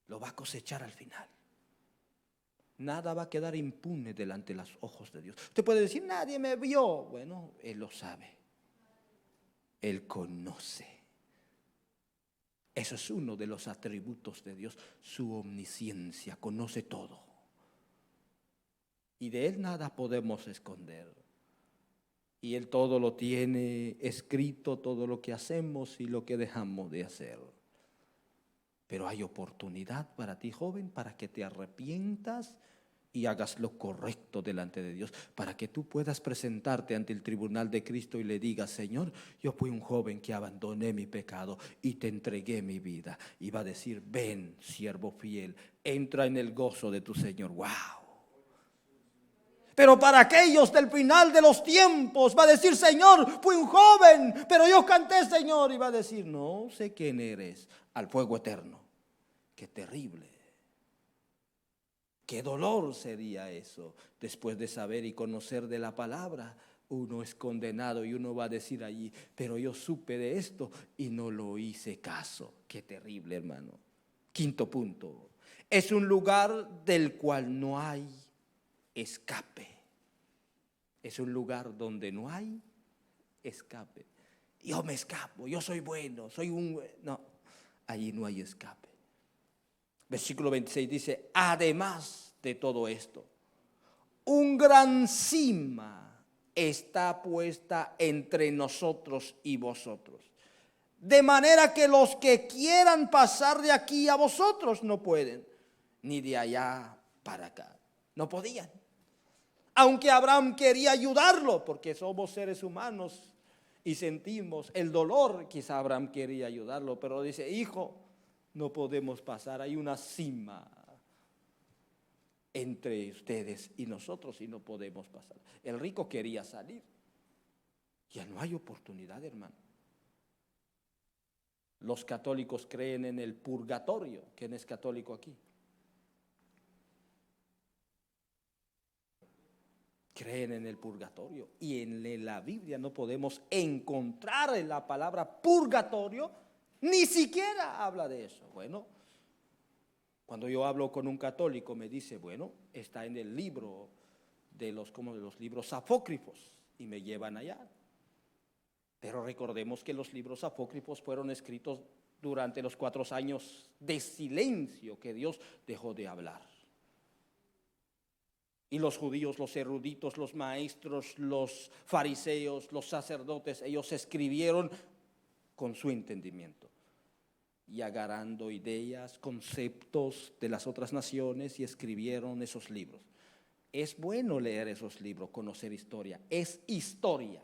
Lo va a cosechar al final. Nada va a quedar impune delante de los ojos de Dios. Usted puede decir, nadie me vio. Bueno, Él lo sabe. Él conoce. Eso es uno de los atributos de Dios, su omnisciencia, conoce todo. Y de Él nada podemos esconder. Y Él todo lo tiene escrito, todo lo que hacemos y lo que dejamos de hacer. Pero hay oportunidad para ti, joven, para que te arrepientas y hagas lo correcto delante de Dios, para que tú puedas presentarte ante el tribunal de Cristo y le digas, Señor, yo fui un joven que abandoné mi pecado y te entregué mi vida. Y va a decir, ven, siervo fiel, entra en el gozo de tu Señor. ¡Wow! Pero para aquellos del final de los tiempos, va a decir, Señor, fui un joven, pero yo canté, Señor. Y va a decir, no sé quién eres, al fuego eterno. Qué terrible. Qué dolor sería eso. Después de saber y conocer de la palabra, uno es condenado y uno va a decir allí, pero yo supe de esto y no lo hice caso. Qué terrible, hermano. Quinto punto. Es un lugar del cual no hay escape. Es un lugar donde no hay escape. Yo me escapo, yo soy bueno, No, allí no hay escape. Versículo 26 dice, además de todo esto, un gran cima está puesta entre nosotros y vosotros. De manera que los que quieran pasar de aquí a vosotros no pueden, ni de allá para acá. No podían. Aunque Abraham quería ayudarlo, porque somos seres humanos y sentimos el dolor, quizá Abraham quería ayudarlo, pero dice, hijo, no podemos pasar, hay una cima entre ustedes y nosotros y no podemos pasar. El rico quería salir. Ya no hay oportunidad, hermano. Los católicos creen en el purgatorio. ¿Quién es católico aquí? Creen en el purgatorio. Y en la Biblia no podemos encontrar en la palabra purgatorio, ni siquiera habla de eso. Bueno, cuando yo hablo con un católico me dice, bueno, está en el libro de los libros apócrifos y me llevan allá. Pero recordemos que los libros apócrifos fueron escritos durante los 4 años de silencio que Dios dejó de hablar. Y los judíos, los eruditos, los maestros, los fariseos, los sacerdotes, ellos escribieron con su entendimiento y agarrando ideas, conceptos de las otras naciones y escribieron esos libros. Es bueno leer esos libros, conocer historia. Es historia.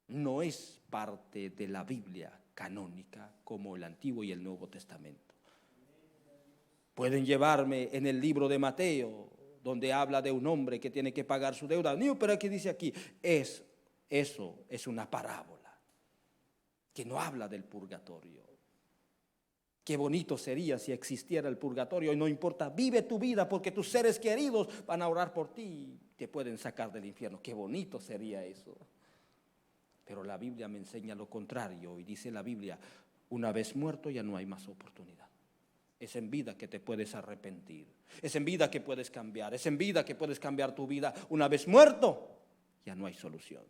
No es parte de la Biblia canónica como el Antiguo y el Nuevo Testamento. Pueden llevarme en el libro de Mateo, donde habla de un hombre que tiene que pagar su deuda. No, pero aquí dice aquí, eso es una parábola que no habla del purgatorio. Qué bonito sería si existiera el purgatorio y no importa, vive tu vida porque tus seres queridos van a orar por ti y te pueden sacar del infierno. Qué bonito sería eso. Pero la Biblia me enseña lo contrario y dice la Biblia, una vez muerto ya no hay más oportunidad. Es en vida que te puedes arrepentir, es en vida que puedes cambiar, es en vida que puedes cambiar tu vida. Una vez muerto ya no hay solución.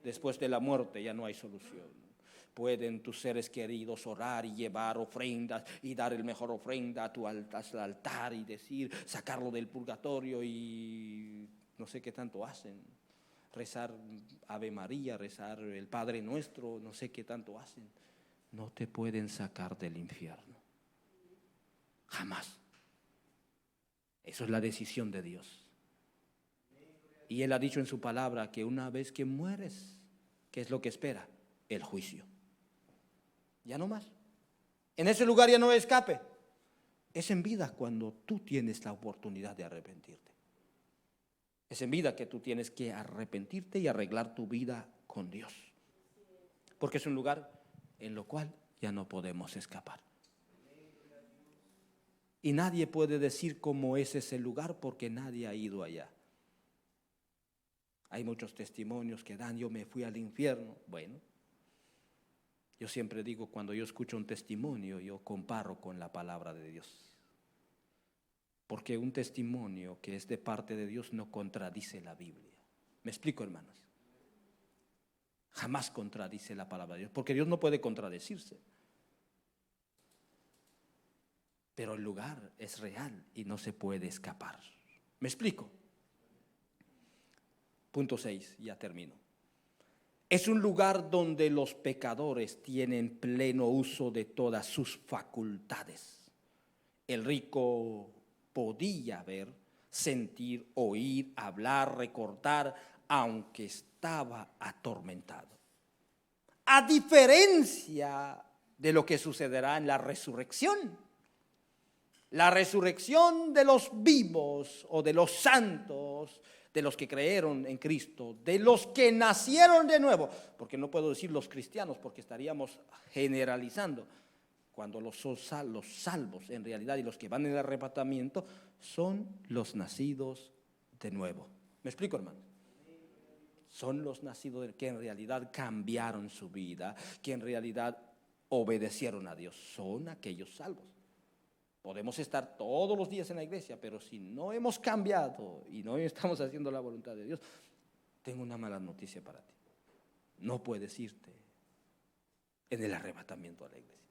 Después de la muerte ya no hay solución. Pueden tus seres queridos orar y llevar ofrendas y dar el mejor ofrenda a tu altar y decir, sacarlo del purgatorio y no sé qué tanto hacen. Rezar Ave María, rezar el Padre Nuestro, no sé qué tanto hacen. No te pueden sacar del infierno. Jamás. Eso es la decisión de Dios. Y Él ha dicho en su palabra que una vez que mueres, ¿qué es lo que espera? El juicio. Ya no más. En ese lugar ya no hay escape. Es en vida cuando tú tienes la oportunidad de arrepentirte. Es en vida que tú tienes que arrepentirte y arreglar tu vida con Dios. Porque es un lugar en lo cual ya no podemos escapar. Y nadie puede decir cómo es ese lugar porque nadie ha ido allá. Hay muchos testimonios que dan, yo me fui al infierno. Bueno, yo siempre digo, cuando yo escucho un testimonio, yo comparo con la palabra de Dios. Porque un testimonio que es de parte de Dios no contradice la Biblia. ¿Me explico, hermanos? Jamás contradice la palabra de Dios, porque Dios no puede contradecirse. Pero el lugar es real y no se puede escapar. ¿Me explico? Punto 6, ya termino. Es un lugar donde los pecadores tienen pleno uso de todas sus facultades. El rico podía ver, sentir, oír, hablar, recordar, aunque estaba atormentado. A diferencia de lo que sucederá en la resurrección. La resurrección de los vivos o de los santos, de los que creyeron en Cristo, de los que nacieron de nuevo, porque no puedo decir los cristianos porque estaríamos generalizando, cuando los salvos en realidad y los que van en el arrebatamiento son los nacidos de nuevo. ¿Me explico, hermano? Son los nacidos que en realidad cambiaron su vida, que en realidad obedecieron a Dios, son aquellos salvos. Podemos estar todos los días en la iglesia, pero si no hemos cambiado y no estamos haciendo la voluntad de Dios, tengo una mala noticia para ti. No puedes irte en el arrebatamiento a la iglesia.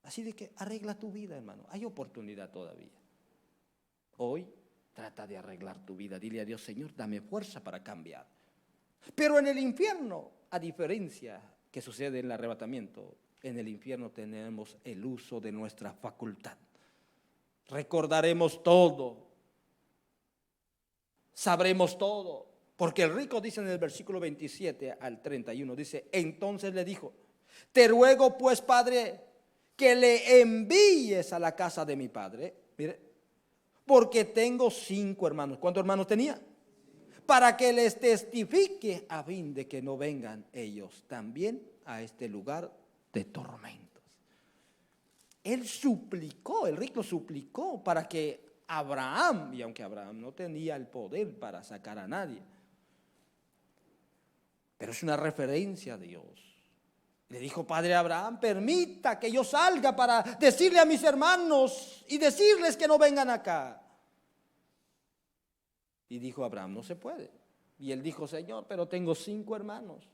Así de que arregla tu vida, hermano. Hay oportunidad todavía. Hoy trata de arreglar tu vida. Dile a Dios, Señor, dame fuerza para cambiar. Pero en el infierno, a diferencia que sucede en el arrebatamiento, en el infierno tenemos el uso de nuestra facultad. Recordaremos todo. Sabremos todo. Porque el rico dice en el versículo 27 al 31, dice, entonces le dijo, te ruego pues, Padre, que le envíes a la casa de mi padre. Mire, porque tengo 5 hermanos. ¿Cuántos hermanos tenía? Para que les testifique a fin de que no vengan ellos también a este lugar de tormentos. Él suplicó, el rico suplicó para que Abraham, y aunque Abraham no tenía el poder para sacar a nadie, pero es una referencia a Dios. Le dijo, Padre Abraham, permita que yo salga para decirle a mis hermanos y decirles que no vengan acá. Y dijo Abraham, no se puede. Y él dijo, Señor, pero tengo 5 hermanos.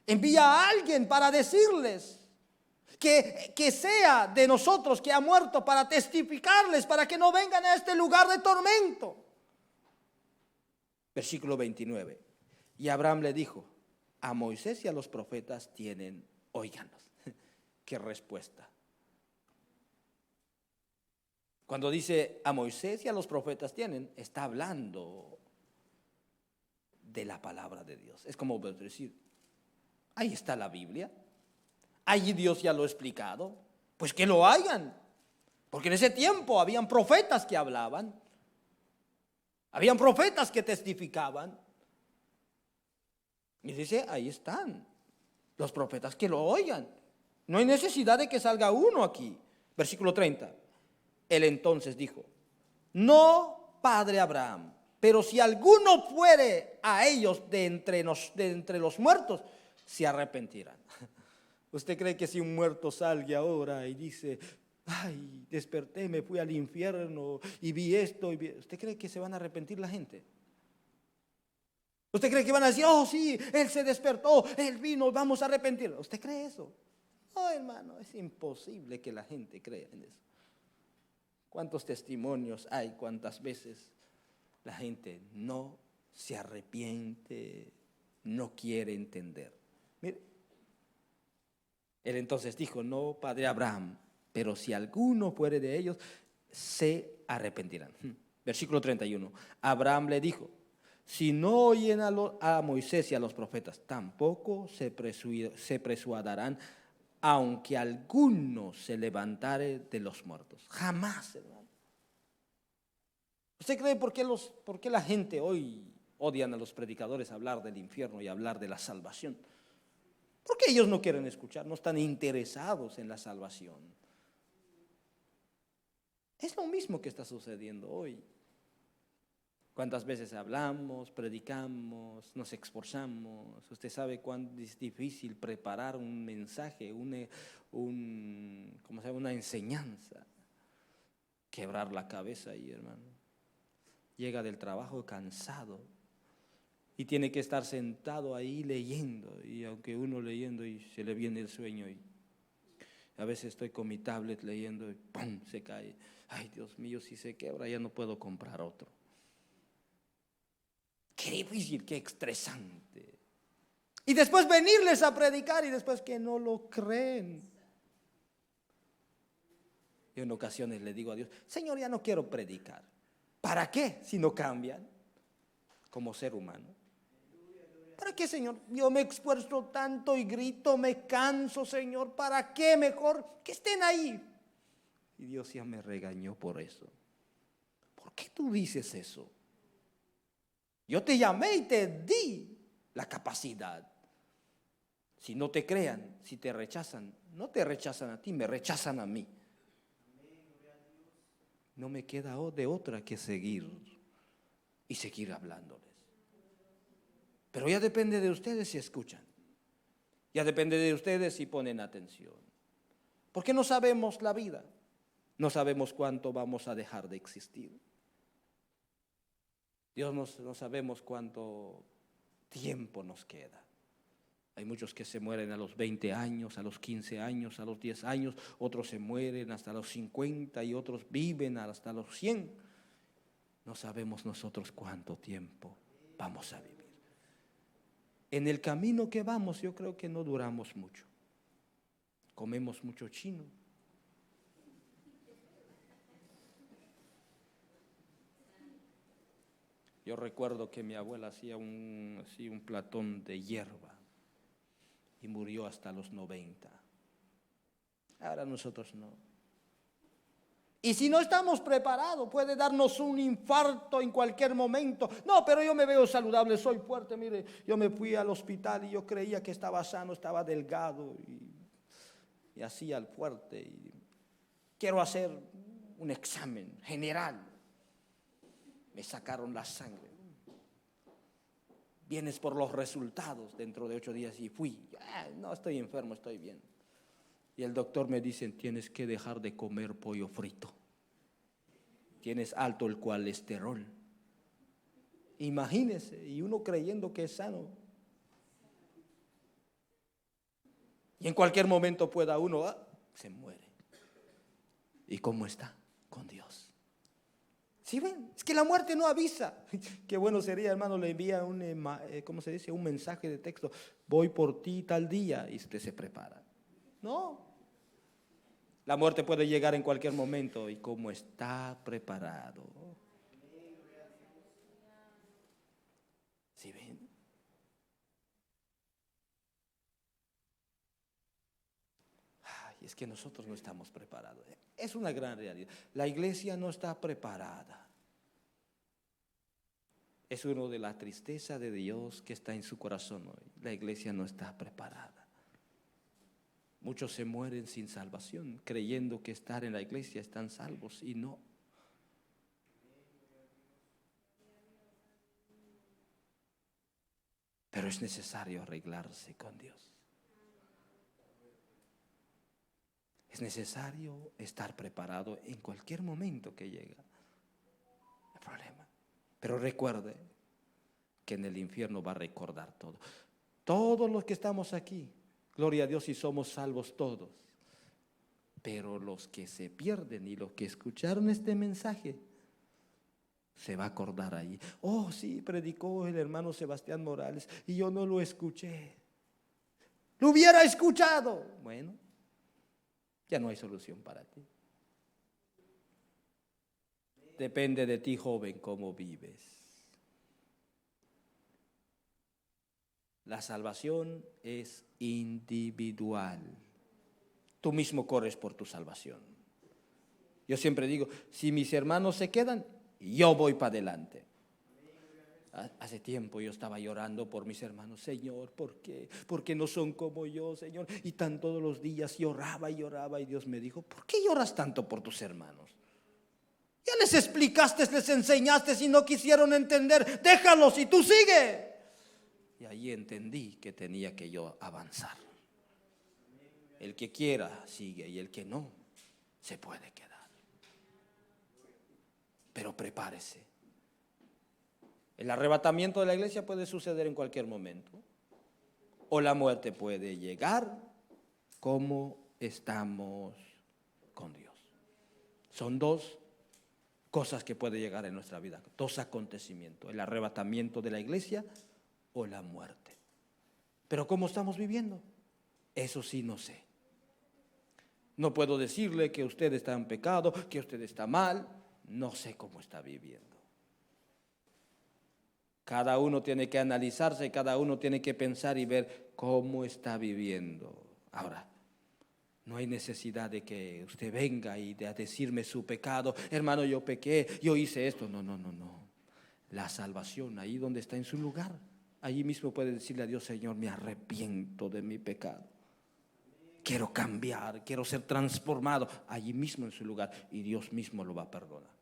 Envía a alguien para decirles que sea de nosotros que ha muerto, para testificarles, para que no vengan a este lugar de tormento. Versículo 29. Y Abraham le dijo, a Moisés y a los profetas tienen, óiganos, qué respuesta. Cuando dice a Moisés y a los profetas tienen, está hablando de la palabra de Dios. Es como decir, ahí está la Biblia, allí Dios ya lo ha explicado, pues que lo hagan. Porque en ese tiempo habían profetas que hablaban, habían profetas que testificaban. Y dice, ahí están los profetas, que lo oigan. No hay necesidad de que salga uno aquí. Versículo 30. Él entonces dijo: no, padre Abraham, pero si alguno fuere a ellos de entre los muertos, se arrepentirán. ¿Usted cree que si un muerto salga ahora y dice: ay, desperté, me fui al infierno y vi esto, ¿usted cree que se van a arrepentir la gente? ¿Usted cree que van a decir: oh sí, él se despertó, él vino, vamos a arrepentir? ¿Usted cree eso? No, hermano, es imposible que la gente crea en eso. ¿Cuántos testimonios hay? ¿Cuántas veces la gente no se arrepiente, no quiere entender? Mire, él entonces dijo: no, padre Abraham, pero si alguno fuere de ellos, se arrepentirán. Versículo 31. Abraham le dijo: si no oyen a Moisés y a los profetas, tampoco se persuadirán, aunque alguno se levantare de los muertos. Jamás, hermano. ¿Usted cree por qué la gente hoy odian a los predicadores hablar del infierno y hablar de la salvación? Porque ellos no quieren escuchar, no están interesados en la salvación. Es lo mismo que está sucediendo hoy. ¿Cuántas veces hablamos, predicamos, nos esforzamos? Usted sabe cuán es difícil preparar un mensaje, una enseñanza. Quebrar la cabeza ahí, hermano. Llega del trabajo cansado y tiene que estar sentado ahí leyendo. Y aunque uno leyendo y se le viene el sueño, y a veces estoy con mi tablet leyendo y ¡pum!, se cae. Ay, Dios mío, si se quebra ya no puedo comprar otro. Qué difícil, qué estresante. Y después venirles a predicar y después que no lo creen. Yo en ocasiones le digo a Dios: Señor, ya no quiero predicar. ¿Para qué si no cambian como ser humano? ¿Para qué, Señor? Yo me esfuerzo tanto y grito, me canso, Señor. ¿Para qué? Mejor que estén ahí. Y Dios ya me regañó por eso. ¿Por qué tú dices eso? Yo te llamé y te di la capacidad. Si no te crean, si te rechazan, no te rechazan a ti, me rechazan a mí. No me queda de otra que seguir y seguir hablándoles. Pero ya depende de ustedes si escuchan. Ya depende de ustedes si ponen atención. Porque no sabemos la vida. No sabemos cuánto vamos a dejar de existir. Dios no sabemos cuánto tiempo nos queda. Hay muchos que se mueren a los 20 años, a los 15 años, a los 10 años. Otros se mueren hasta los 50 y otros viven hasta los 100. No sabemos nosotros cuánto tiempo vamos a vivir. En el camino que vamos, yo creo que no duramos mucho. Comemos mucho chino. Yo recuerdo que mi abuela hacía un platón de hierba y murió hasta los 90. Ahora nosotros no. Y si no estamos preparados, puede darnos un infarto en cualquier momento. No, pero yo me veo saludable, soy fuerte. Mire, yo me fui al hospital y yo creía que estaba sano, estaba delgado y hacía el fuerte. Y quiero hacer un examen general. Me sacaron la sangre. Vienes por los resultados dentro de 8 días y fui. No, estoy enfermo, estoy bien. Y el doctor me dice: tienes que dejar de comer pollo frito. Tienes alto el colesterol. Imagínese, y uno creyendo que es sano. Y en cualquier momento pueda uno, se muere. ¿Y cómo está? Con Dios. ¿Sí ven? Es que la muerte no avisa. Qué bueno sería, hermano, le envía un mensaje de texto: voy por ti tal día, y usted se prepara. No. La muerte puede llegar en cualquier momento, y cómo está preparado. ¿Sí ven? Ay, es que nosotros no estamos preparados. Es una gran realidad. La iglesia no está preparada. Es uno de la tristeza de Dios que está en su corazón hoy. La iglesia no está preparada. Muchos se mueren sin salvación, creyendo que estar en la iglesia están salvos y no. Pero es necesario arreglarse con Dios. Es necesario estar preparado en cualquier momento que llega el problema. Pero recuerde que en el infierno va a recordar todo. Todos los que estamos aquí, gloria a Dios, y somos salvos todos. Pero los que se pierden y los que escucharon este mensaje, se va a acordar ahí. Oh, sí, predicó el hermano Sebastián Morales y yo no lo escuché. Lo hubiera escuchado. Bueno, ya no hay solución para ti. Depende de ti, joven, cómo vives. La salvación es individual. Tú mismo corres por tu salvación. Yo siempre digo, si mis hermanos se quedan, yo voy para adelante. Hace tiempo yo estaba llorando por mis hermanos. Señor, ¿por qué? ¿Por qué no son como yo, Señor? Y tan todos los días lloraba y lloraba y Dios me dijo, ¿por qué lloras tanto por tus hermanos? Ya les explicaste, les enseñaste y no quisieron entender. Déjalos y tú sigue. Y ahí entendí que tenía que yo avanzar. El que quiera sigue y el que no se puede quedar. Pero prepárese. El arrebatamiento de la iglesia puede suceder en cualquier momento. O la muerte puede llegar como estamos con Dios. Son dos cosas que pueden llegar en nuestra vida. Dos acontecimientos. El arrebatamiento de la iglesia o la muerte. Pero ¿cómo estamos viviendo? Eso sí no sé. No puedo decirle que usted está en pecado, que usted está mal. No sé cómo está viviendo. Cada uno tiene que analizarse, cada uno tiene que pensar y ver cómo está viviendo. Ahora, no hay necesidad de que usted venga y a decirme su pecado. Hermano, yo pequé, yo hice esto. No. La salvación, ahí donde está en su lugar. Allí mismo puede decirle a Dios, Señor, me arrepiento de mi pecado. Quiero cambiar, quiero ser transformado. Allí mismo en su lugar. Y Dios mismo lo va a perdonar.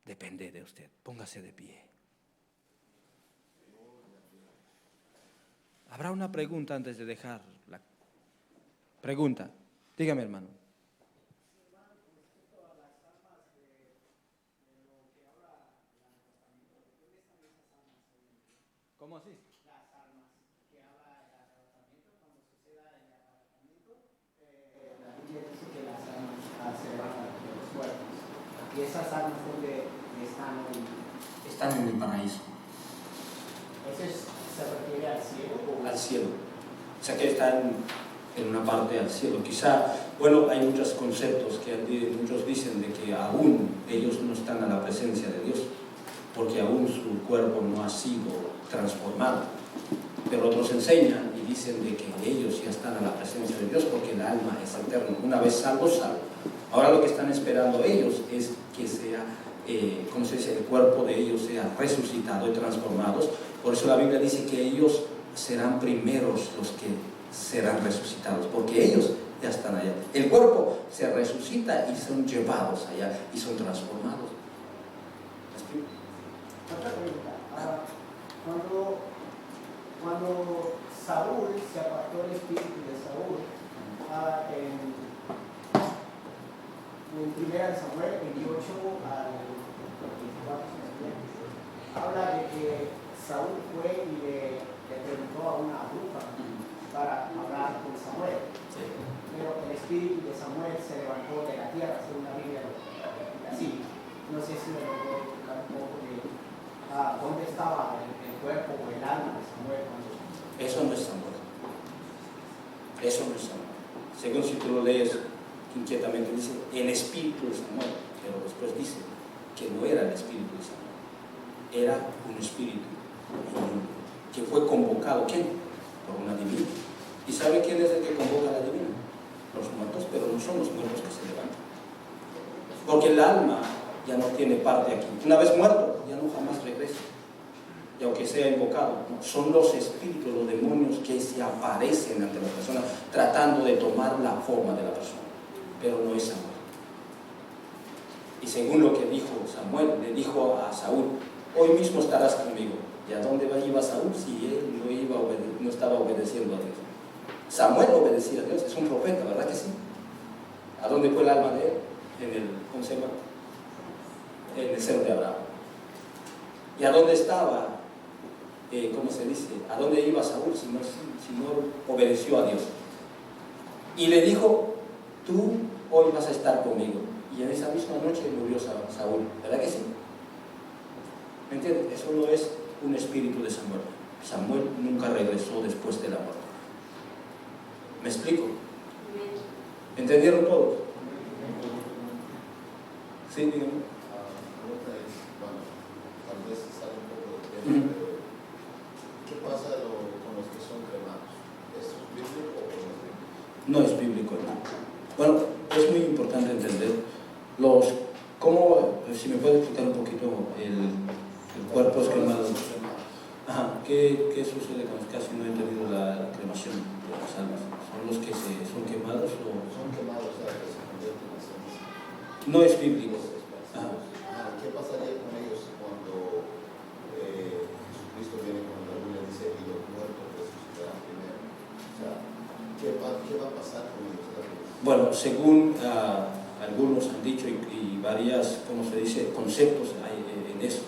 Depende de usted. Póngase de pie. Habrá una pregunta antes de dejar la pregunta. Dígame, hermano. ¿Cómo así? Las almas que habla el arrebatamiento, cuando suceda el arrebatamiento, la Biblia dice que las almas se levantan de los muertos. Y esas almas donde están hoy. Están en el paraíso. Entonces, ¿se refiere al cielo? Al cielo. O sea que están en una parte al cielo. Quizá, bueno, hay muchos conceptos que muchos dicen de que aún ellos no están a la presencia de Dios, porque aún su cuerpo no ha sido transformado. Pero otros enseñan y dicen de que ellos ya están a la presencia de Dios porque el alma es eterna. Una vez salvo, salvo. Ahora lo que están esperando ellos es que sea, ¿cómo se dice? El cuerpo de ellos sea resucitado y transformados. Por eso la Biblia dice que ellos serán primeros los que serán resucitados, porque ellos ya están allá. El cuerpo se resucita y son llevados allá y son transformados. Otra pregunta. Cuando Saúl se apartó el espíritu de Saúl, en 1 Samuel 28 al 24, habla de que Saúl fue y le preguntó a una bruja para hablar con Samuel. Pero el espíritu de Samuel se levantó de la tierra, según la Biblia así. No sé si me lo puedo explicar un poco de dónde estaba el cuerpo o el alma de Samuel cuando... Eso no es Samuel. Eso no es Samuel. Según si tú lo lees inquietamente, dice el espíritu de Samuel, pero después dice que no era el espíritu de Samuel, era un espíritu que fue convocado. ¿Quién? Por una divina. ¿Y sabe quién es el que convoca a la divina? Los muertos, pero no son los muertos que se levantan. Porque el alma ya no tiene parte aquí. Una vez muerto, ya no jamás regresa. Y aunque porque sea invocado, ¿no? Son los espíritus, los demonios que se aparecen ante la persona tratando de tomar la forma de la persona, pero no es Samuel. Y según lo que dijo Samuel, le dijo a Saúl: hoy mismo estarás conmigo. ¿Y a dónde iba Saúl si él no estaba obedeciendo a Dios? Samuel obedecía a Dios, es un profeta, ¿verdad que sí? ¿A dónde fue el alma de él? ¿Cómo se llama? En el seno de Abraham. ¿Y a dónde estaba? ¿Cómo se dice? ¿A dónde iba Saúl si no obedeció a Dios? Y le dijo: tú hoy vas a estar conmigo. Y en esa misma noche murió Saúl, ¿verdad que sí? ¿Me entiendes? Eso no es un espíritu de Samuel. Samuel nunca regresó después de la muerte. ¿Me explico? ¿Entendieron todos? Sí, díganme. Tal vez sale un poco de tema, pero ¿qué pasa con los que son cremados? ¿Esto es bíblico o no es bíblico? No es bíblico, hermano. Bueno, es muy importante entender si me puede explicar un poquito el cuerpo es quemado. Ajá. ¿Qué sucede con los que casi no he entendido la cremación de las almas? ¿Son los que son quemados o...? Son quemados, o sea, que se convierten en ceniza. No es bíblico. Ajá. ¿Qué pasaría con ellos cuando Jesucristo viene, cuando la Biblia dice y los muertos resucitarán primero? O sea, ¿qué va a pasar con ellos? Bueno, según algunos han dicho y varias, ¿cómo se dice?, conceptos hay en eso,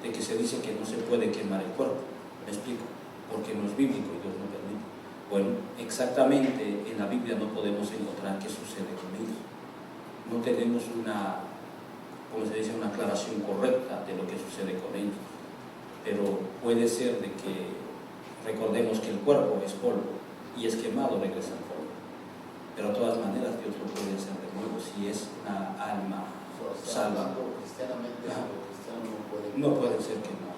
de que se dice que no se puede quemar el cuerpo. ¿Me explico? Porque no es bíblico y Dios no permite. Bueno, exactamente en la Biblia no podemos encontrar qué sucede con ellos. No tenemos una aclaración correcta de lo que sucede con ellos. Pero puede ser de que recordemos que el cuerpo es polvo y es quemado, regresa al polvo. Pero de todas maneras Dios lo puede hacer de nuevo si es una alma salva. Cristianamente, lo cristiano no puede ser quemado.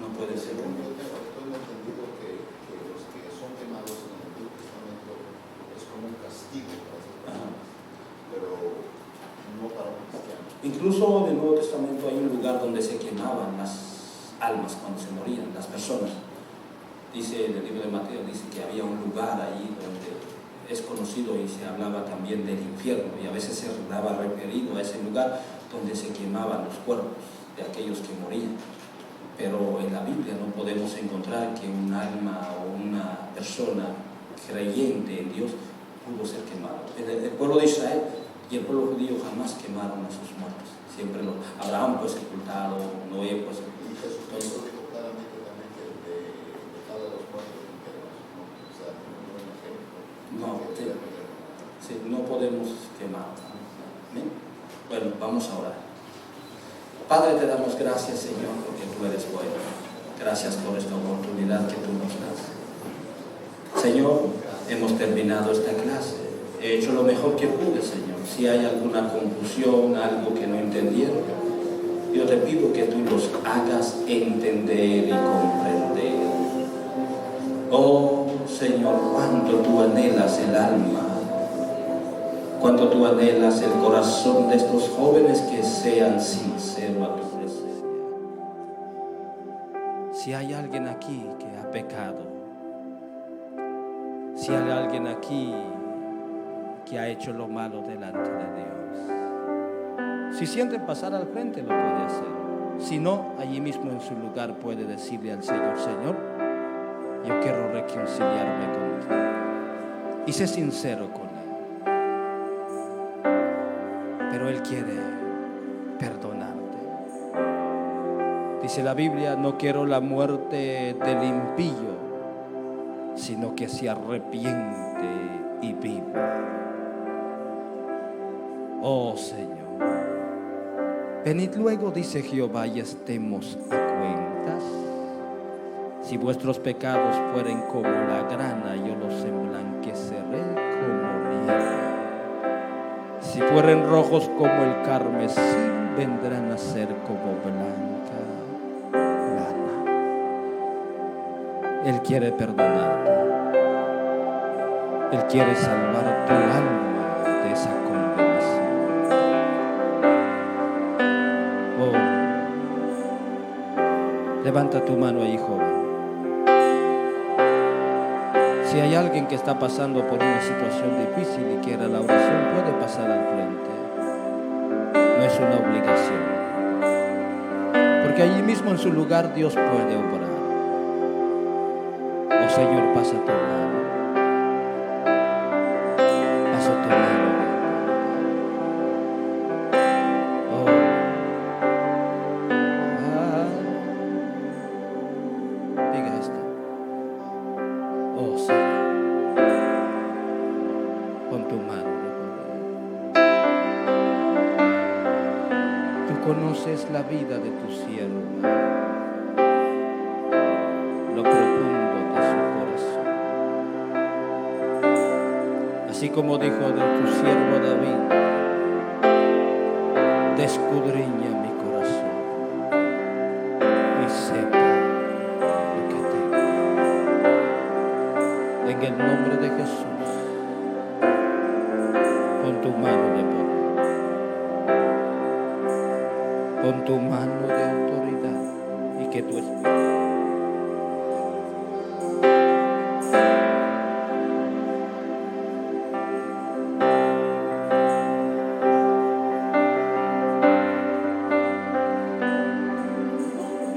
No puede ser quemado. Tengo entendido que los que son quemados en el Antiguo Testamento es como un castigo para esas personas, pero no para un cristiano. Incluso en el Nuevo Testamento hay un lugar donde se quemaban las almas cuando se morían, las personas. Dice en el libro de Mateo, dice que había un lugar ahí donde es conocido y se hablaba también del infierno, y a veces se daba referido a ese lugar donde se quemaban los cuerpos de aquellos que morían. Pero en la Biblia no podemos encontrar que un alma o una persona creyente en Dios pudo ser quemado. El pueblo de Israel y el pueblo judío jamás quemaron a sus muertos. Siempre Abraham fue sepultado, Noé fue sepultado. Eso dijo claramente también que de dejar a los muertos enteros, ¿no? O sea, no podemos quemar. ¿Bien? Bueno, vamos a orar. Padre, te damos gracias, Señor, porque tú eres bueno. Gracias por esta oportunidad que tú nos das. Señor, hemos terminado esta clase. He hecho lo mejor que pude, Señor. Si hay alguna confusión, algo que no entendieron, yo te pido que tú los hagas entender y comprender. Oh, Señor, cuánto tú anhelas el alma, cuánto tú anhelas el corazón de estos jóvenes que sean sinceros a tu presencia. Si hay alguien aquí que ha pecado, si hay alguien aquí que ha hecho lo malo delante de Dios, si siente pasar al frente, lo puede hacer. Si no, allí mismo en su lugar puede decirle al Señor: Señor, yo quiero reconciliarme contigo. Y sé sincero con Él. Pero Él quiere perdonarte. Dice la Biblia: no quiero la muerte del impío, sino que se arrepiente y viva. Oh Señor, venid luego, dice Jehová, y estemos a cuentas. Si vuestros pecados fueren como la grana, yo los emblanqueceré como nieve. Si fueren rojos como el carmesí, vendrán a ser como blanca lana. Él quiere perdonarte. Él quiere salvar tu alma de esa condenación. Levanta tu mano ahí, joven. Si hay alguien que está pasando por una situación difícil y quiere la oración, puede pasar al frente. No es una obligación. Porque allí mismo en su lugar Dios puede obrar. Oh Señor, pasa tu mano. Pasa tu mano. Oh. Diga esto. Oh Señor, con tu mano de poder. Tú conoces la vida de tu sierva, lo profundo de su corazón. Así como dijo de tu siervo David, escudriña mi corazón y sepa lo que tengo. En el nombre de Jesús, con tu mano de poder, con tu mano de autoridad, y que tu espíritu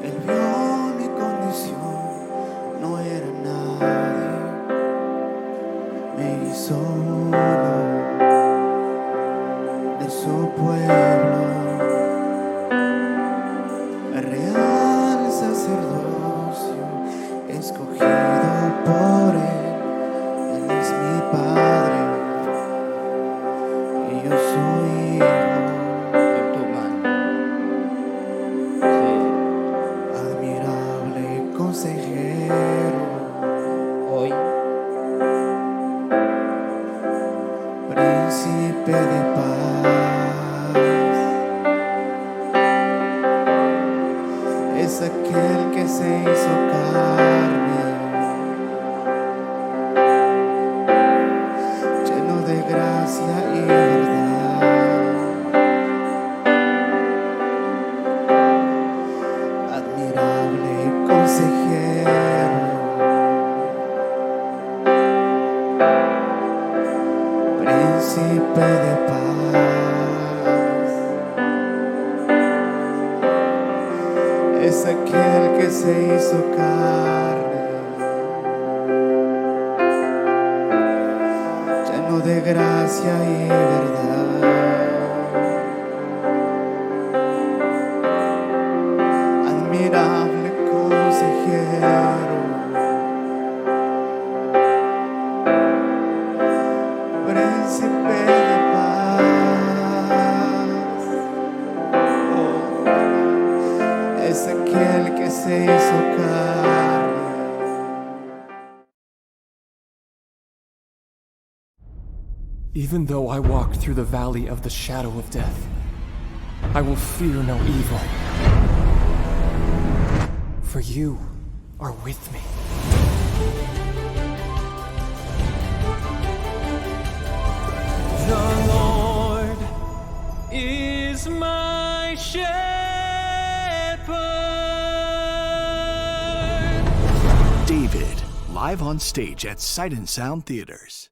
Él vio mi condición, no era nadie, me hizo uno de su pueblo, real sacerdocio, escogido por Él es mi Padre, y yo soy hijo. con tu mano. Sí. Admirable consejero, Hoy, príncipe de paz, es aquel que se hizo carne, lleno de gracia y verdad. Admirable consejero, príncipe de paz, es aquel que se hizo carne, lleno de gracia y verdad. Admirable consejero, príncipe de paz, oh, es aquel que se hizo carne. Even though I walk through the valley of the shadow of death, I will fear no evil. For you are with me. The Lord is my shepherd. David, live on stage at Sight and Sound Theaters.